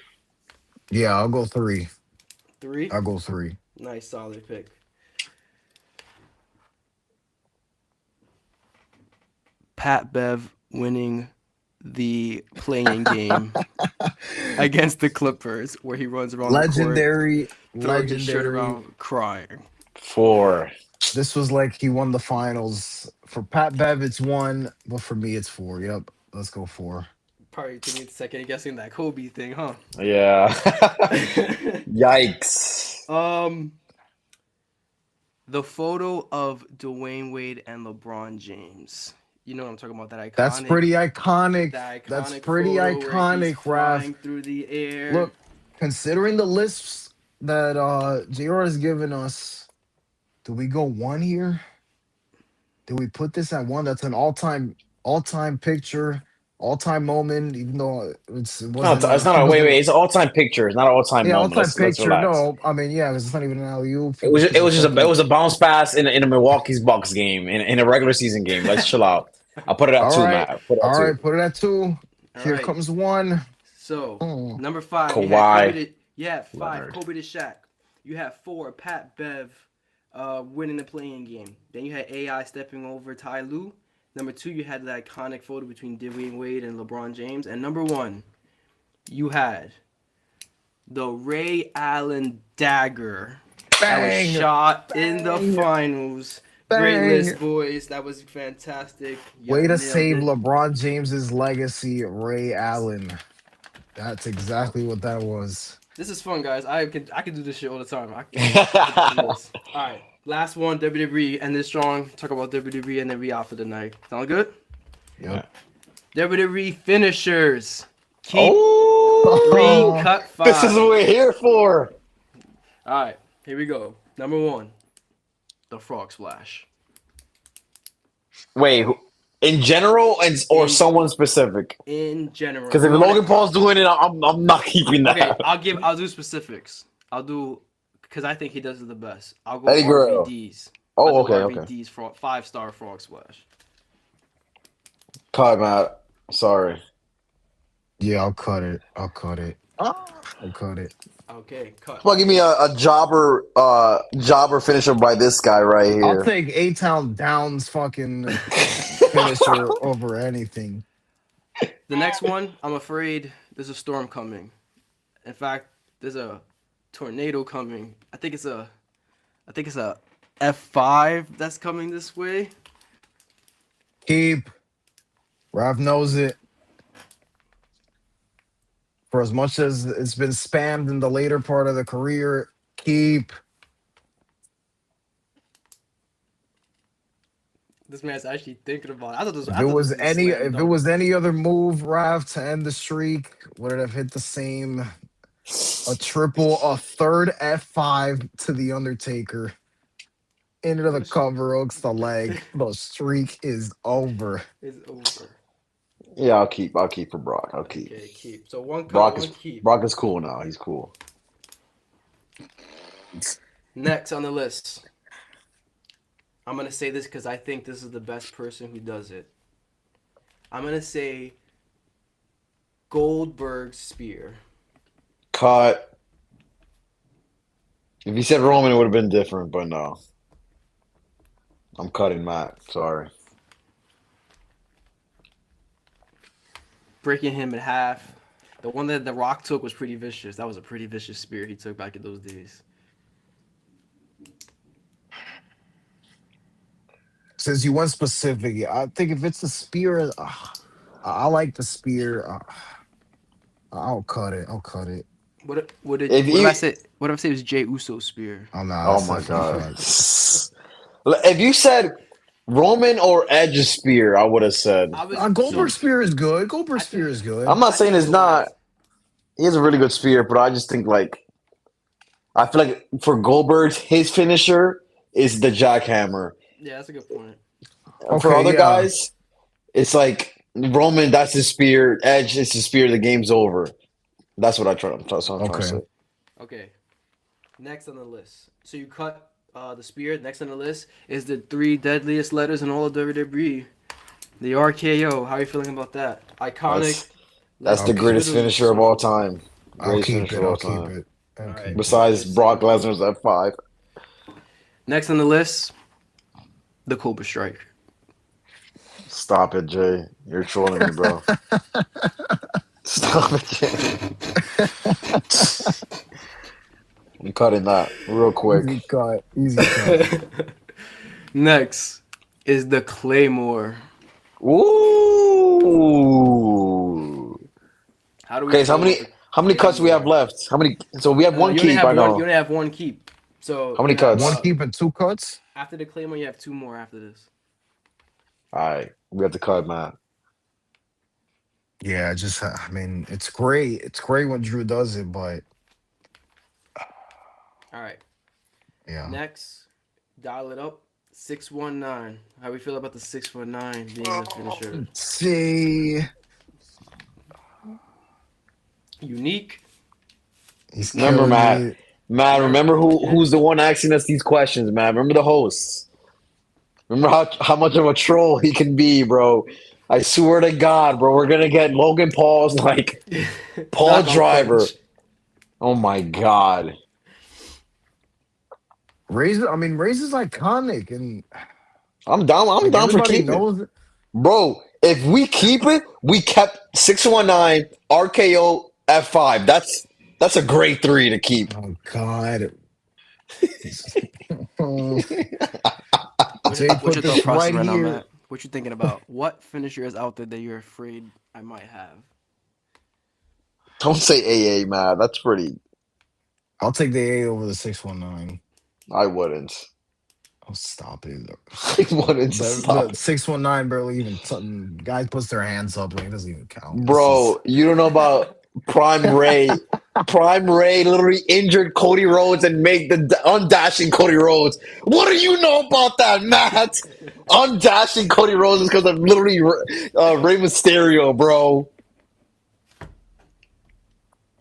Yeah, I'll go 3.
3.
I'll go 3.
Nice, solid pick. Pat Bev winning the playing game against the Clippers, where he runs around the court,
Legendary,
throwing his shirt
legendary.
around, crying.
4.
This was like he won the finals. For Pat Bev, it's 1, but for me, it's 4. Yep, let's go 4.
Probably took me a second guessing that Kobe thing, huh?
Yeah. Yikes.
The photo of Dwayne Wade and LeBron James. You know what I'm talking about? That iconic.
That's pretty iconic.
That iconic
That's pretty
photo where he's
iconic,
flying
Raph.
through the air.
Look, considering the lists that JR has given us, do we go 1 here? Do we put this at 1? That's an all-time picture, all-time moment, even though it
No,
wasn't
it's not
he
a wait,
wasn't
wait. It's an all-time picture. It's not an all-time
yeah,
moment.
all-time
Let's
picture.
relax.
No, I mean, yeah, 'cause it's not even an alley-oop.
It was
It was just
just it
fucking
was a bounce pass in a Milwaukee's Bucks game in a regular season game. Let's chill out. I'll put it at
all
2,
right.
Matt. Put it at
All
2.
right, put it at 2.
All
Here
right.
comes 1.
So
Oh.
number 5,
Kawhi
you had Kobe. You had 5,
Leonard.
Kobe to Shaq. You had 4, Pat Bev, winning the playing game. Then you had AI stepping over Ty Lue. Number 2, you had the iconic photo between Dwayne Wade and LeBron James. And number 1, you had the Ray Allen dagger that was
Bang!
shot in the
Bang!
finals. Great
Bang!
list, boys. That was fantastic.
Way
Y'all
to
nailed
save
it.
LeBron James's legacy, Ray Allen. That's exactly what that was.
This is fun, guys. I can do this shit all the time. I can do this. All right, last one, WWE, and this strong. Talk about WWE, and then we out for the night. Sound good?
Yep.
WWE finishers. Keep
Oh,
3, cut 5.
this is what we're here for.
All right, here we go. Number 1, the Frog Splash.
Wait, in general or
In-
someone specific?
In general.
Because if Logan Paul's doing it, I'm not keeping that.
Okay, I'll do specifics. I'll do because I think he does it the best. I'll go
Eddie Guerrero.
RVD's.
Oh,
I'll do
okay.
RVD's 5-star Frog Splash.
Cut, Matt. Sorry.
Yeah, I'll cut it. I'll cut it. I'll cut it.
Okay, cut.
Well, give me a jobber finisher by this guy right here.
I'll take A-Town Downs fucking finisher over anything.
The next one, I'm afraid there's a storm coming. In fact, there's a tornado coming. I think it's a F5 that's coming this way.
Keep. Raph knows it. For as much as it's been spammed in the later part of the career, keep.
This man's actually thinking about it. I thought this,
If
I
it
thought
was
this a
any
slam
if it
dunk.
was any other move, Raph, to end the streak, would it have hit the same? A triple, a third F5 to the Undertaker. Into the cover, hooks the leg. The streak is over.
It's over.
Yeah, I'll keep for Brock. I'll keep.
Okay, keep. So one cut,
Brock
one
is
keep.
Brock is cool now. He's cool.
Next on the list. I'm gonna say this because I think this is the best person who does it. I'm gonna say Goldberg's spear.
Cut. If you said Roman, it would have been different, but no. I'm cutting Matt. Sorry.
Breaking him in half. The one that The Rock took was pretty vicious. That was a pretty vicious spear he took back in those days.
Since you went specific, I think if it's a spear, I like the spear. I'll cut it. I'll cut it.
What
If
if
you-
I say? What if I say it was Jay Uso's spear?
Oh no!
Oh my god. If you said Roman or Edge's spear, I would have said.
I was
Goldberg
so
spear is good. Goldberg
I think
spear is good.
I'm not
I
saying
think
it's not. He has a really good spear, but I just think like I feel like for Goldberg, his finisher is the jackhammer.
yeah, that's a good point.
For
Okay,
other
yeah.
guys, it's like Roman, that's his spear. Edge is his spear. The game's over. That's what That's what I'm trying to
Okay.
say.
Okay, next on the list. So you cut the spear. Next on the list is the 3 deadliest letters in all of WWE. The RKO. How are you feeling about that? Iconic.
That's the
I'll keep
greatest
Literally
finisher of all
song.
time.
I'll
Greatest
keep
finisher
it.
of all
I'll keep
time.
it. I'll
All right.
keep it.
Besides
Let's
Brock
see.
Lesnar's F5.
Next on the list, the Cobra Strike.
Stop it, Jay. You're trolling me, bro. Stop it, Jay. I'm cutting that real quick.
Easy cut. Easy cut.
Next is the Claymore.
Ooh.
How do we
Okay, so
feel about the
how many cuts we have
Claymore?
left? How many? So we have one
You only
keep.
have
I
one. You
know.
only have one keep. So
How many
you have,
cuts?
One keep and 2 cuts.
after the Claymore, you have 2 more after this.
All right, we have to cut, man.
Yeah, just I mean, it's great. It's great when Drew does it, but
All right.
yeah.
Next, dial it up. 619. How we feel about the 619 being the finisher?
Let's see.
Unique.
He's
Remember,
killing
Matt.
it.
Matt, remember who's the one asking us these questions, man. Remember the hosts. Remember how much of a troll he can be, bro. I swear to God, bro, we're gonna get Logan Paul's like Paul
Knock on
Driver.
punch.
Oh my God.
Razor, I mean, Razor's iconic, and
I'm down. I'm
like
down for
everybody
keeping it.
knows it.
Bro, if we keep it, we kept 619 RKO F5. That's a great 3 to keep.
Oh God.
What's
Jay
what's
put
your thought
this
process
right
right now,
here.
Matt? What you thinking about? What finisher is out there that you're afraid I might have?
Don't say AA, man. That's pretty.
I'll take the A over the 619.
I wouldn't.
Oh, stop it.
I wouldn't stop
The
it.
619 barely even something. Guys puts their hands up like it doesn't even count.
Bro, you don't know about Prime Ray. Prime Ray literally injured Cody Rhodes and made the undashing Cody Rhodes. What do you know about that, Matt? Undashing Cody Rhodes is because of literally Rey Mysterio, bro.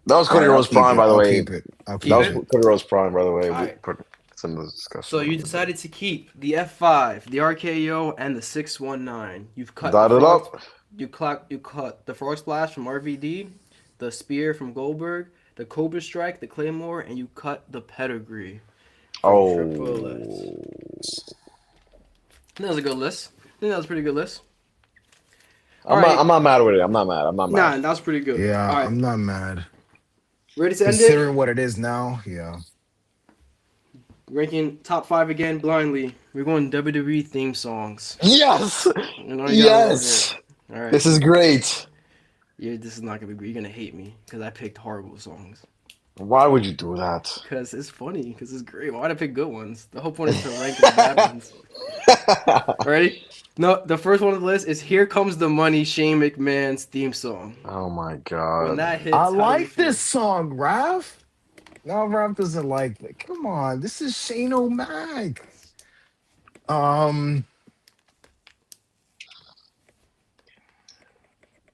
That was Cody
All right, I'll
Rhodes'
keep
prime,
it.
by the
I'll
way.
keep it. I'll keep
That was
Keep
it.
Cody Rhodes' prime, by the way.
Alright.
It's in the discussion.
So you decided to keep the F5, the RKO, and the 619. You've cut
Dot
the
it
frog,
up.
you cut the frog splash from RVD, the spear from Goldberg, the Cobra Strike, the Claymore, and you cut the pedigree from Triple H.
Oh.
I think that was a good list. I think that was a pretty good list.
I'm not mad with it. I'm not mad. I'm not
Nah,
mad.
that was pretty good.
Yeah,
All right,
I'm not mad.
ready to end it?
Considering what it is now, yeah.
Ranking top 5 again blindly. We're going WWE theme songs.
Yes.
You know, you gotta love
Yes.
it. All right.
This is great.
Yeah, this is not gonna be good. You're gonna hate me because I picked horrible songs.
Why would you do that?
Because it's funny. Because it's great. Why would I pick good ones? The whole point is to rank the bad ones. Ready? No, the first one on the list is "Here Comes the Money," Shane McMahon's theme song.
Oh my
When
God.
that hits,
I
how do you
like
feel?
this song, Raph. No, Raph doesn't like it. Come on, this is Shane O'Mac.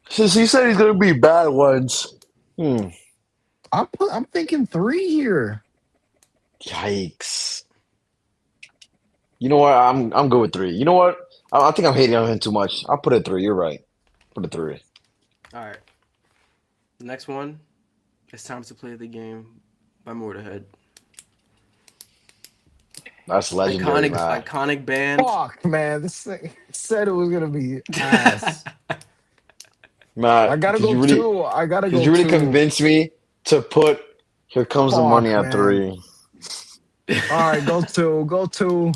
Since he said he's gonna be bad ones.
I'm thinking 3 here.
Yikes. You know what? I'm good with 3. You know what? I think I'm hating on him too much. I'll put it 3. You're right. Put it 3.
All right. The next one, "It's Time to Play the Game" by Motorhead.
That's legendary,
Iconic,
man.
iconic band.
Fuck, man. This thing said it was gonna be ass.
Matt,
I gotta
did
go
you really,
2. I gotta
did
go
you really
2.
convince me to put "Here Comes the Money"
Fuck,
at
man.
3?
All right, go 2. Go 2.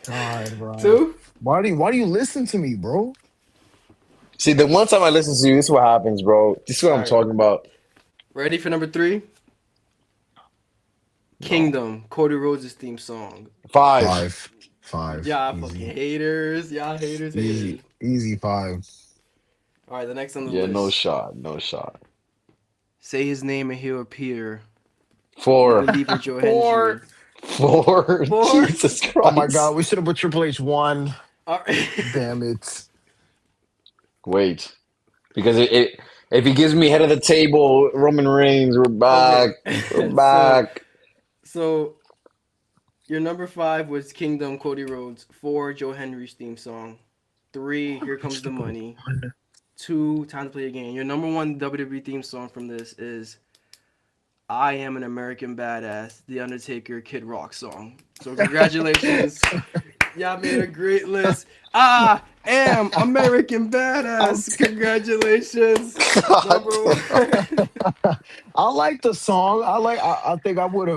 God, bro.
2?
Why do you listen to me, bro?
See, the one time I listen to you, this is what happens, bro. This is what I'm
Alright.
talking about.
Ready for number 3? Kingdom, Cody Rhodes' theme song.
5.
5. 5.
Y'all fucking
Easy.
haters. Y'all haters.
Easy. Easy 5.
All right, the next on the
Yeah,
list.
no shot. No shot.
Say his name and he'll appear.
Four.
Believe in Joe
Four.
Hendry.
Four.
Four.
Jesus Christ.
Oh my God, we should have put Triple H 1.
All right.
Damn it.
Wait. Because if he gives me head of the table, Roman Reigns, we're back.
Okay.
We're back.
So your number 5 was Kingdom, Cody Rhodes. 4, Joe Henry's theme song. 3, Here Comes the Money. 2, Time to Play a Game. Your number 1 WWE theme song from this is I Am an American Badass, The Undertaker Kid Rock song. So congratulations. Y'all made a great list. I am American Badass. Congratulations. Number 1.
I like the song. I think I would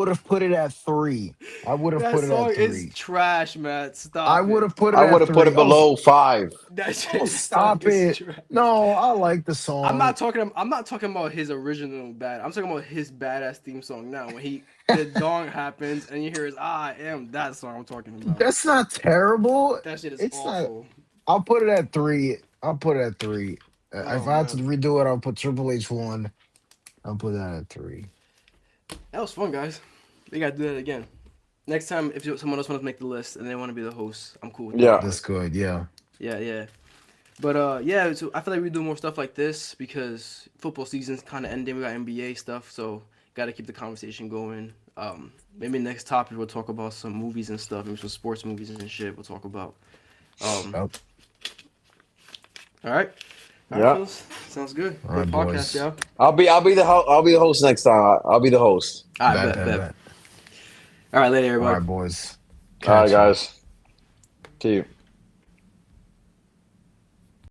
have put it at 3. I would have
That
put it
song
at 3.
is trash, Matt. Stop.
I would have put it
I
at
would have
3.
put it below 5.
That shit
Oh, stop
song is
it.
trash.
No, I like the song.
I'm not talking about his original bad. I'm talking about his badass theme song now. When the dong happens and you hear his I am, that song I'm talking about.
That's not terrible.
That shit is
It's
awful.
I'll put it at 3. I'll put it at 3.
Oh,
If I had to redo it, I'll put Triple H 1. I'll put that at 3.
That was fun, guys. We gotta do that again. Next time, if someone else wants to make the list and they want to be the host, I'm cool with
Yeah.
That's good. Yeah.
that. Yeah. But yeah, so I feel like we do more stuff like this because football season's kind of ending. We got NBA stuff, so got to keep the conversation going. Maybe next topic we'll talk about some movies and stuff, maybe some sports movies and shit. We'll talk about.
Yep.
All right.
Yeah.
Fellas. Sounds good.
All right,
Good podcast,
boys.
y'all.
I'll be the host next time. I'll be the host.
All right, bet. All right, later,
All
everybody.
right, boys.
All right,
Catch ya.
guys. See you.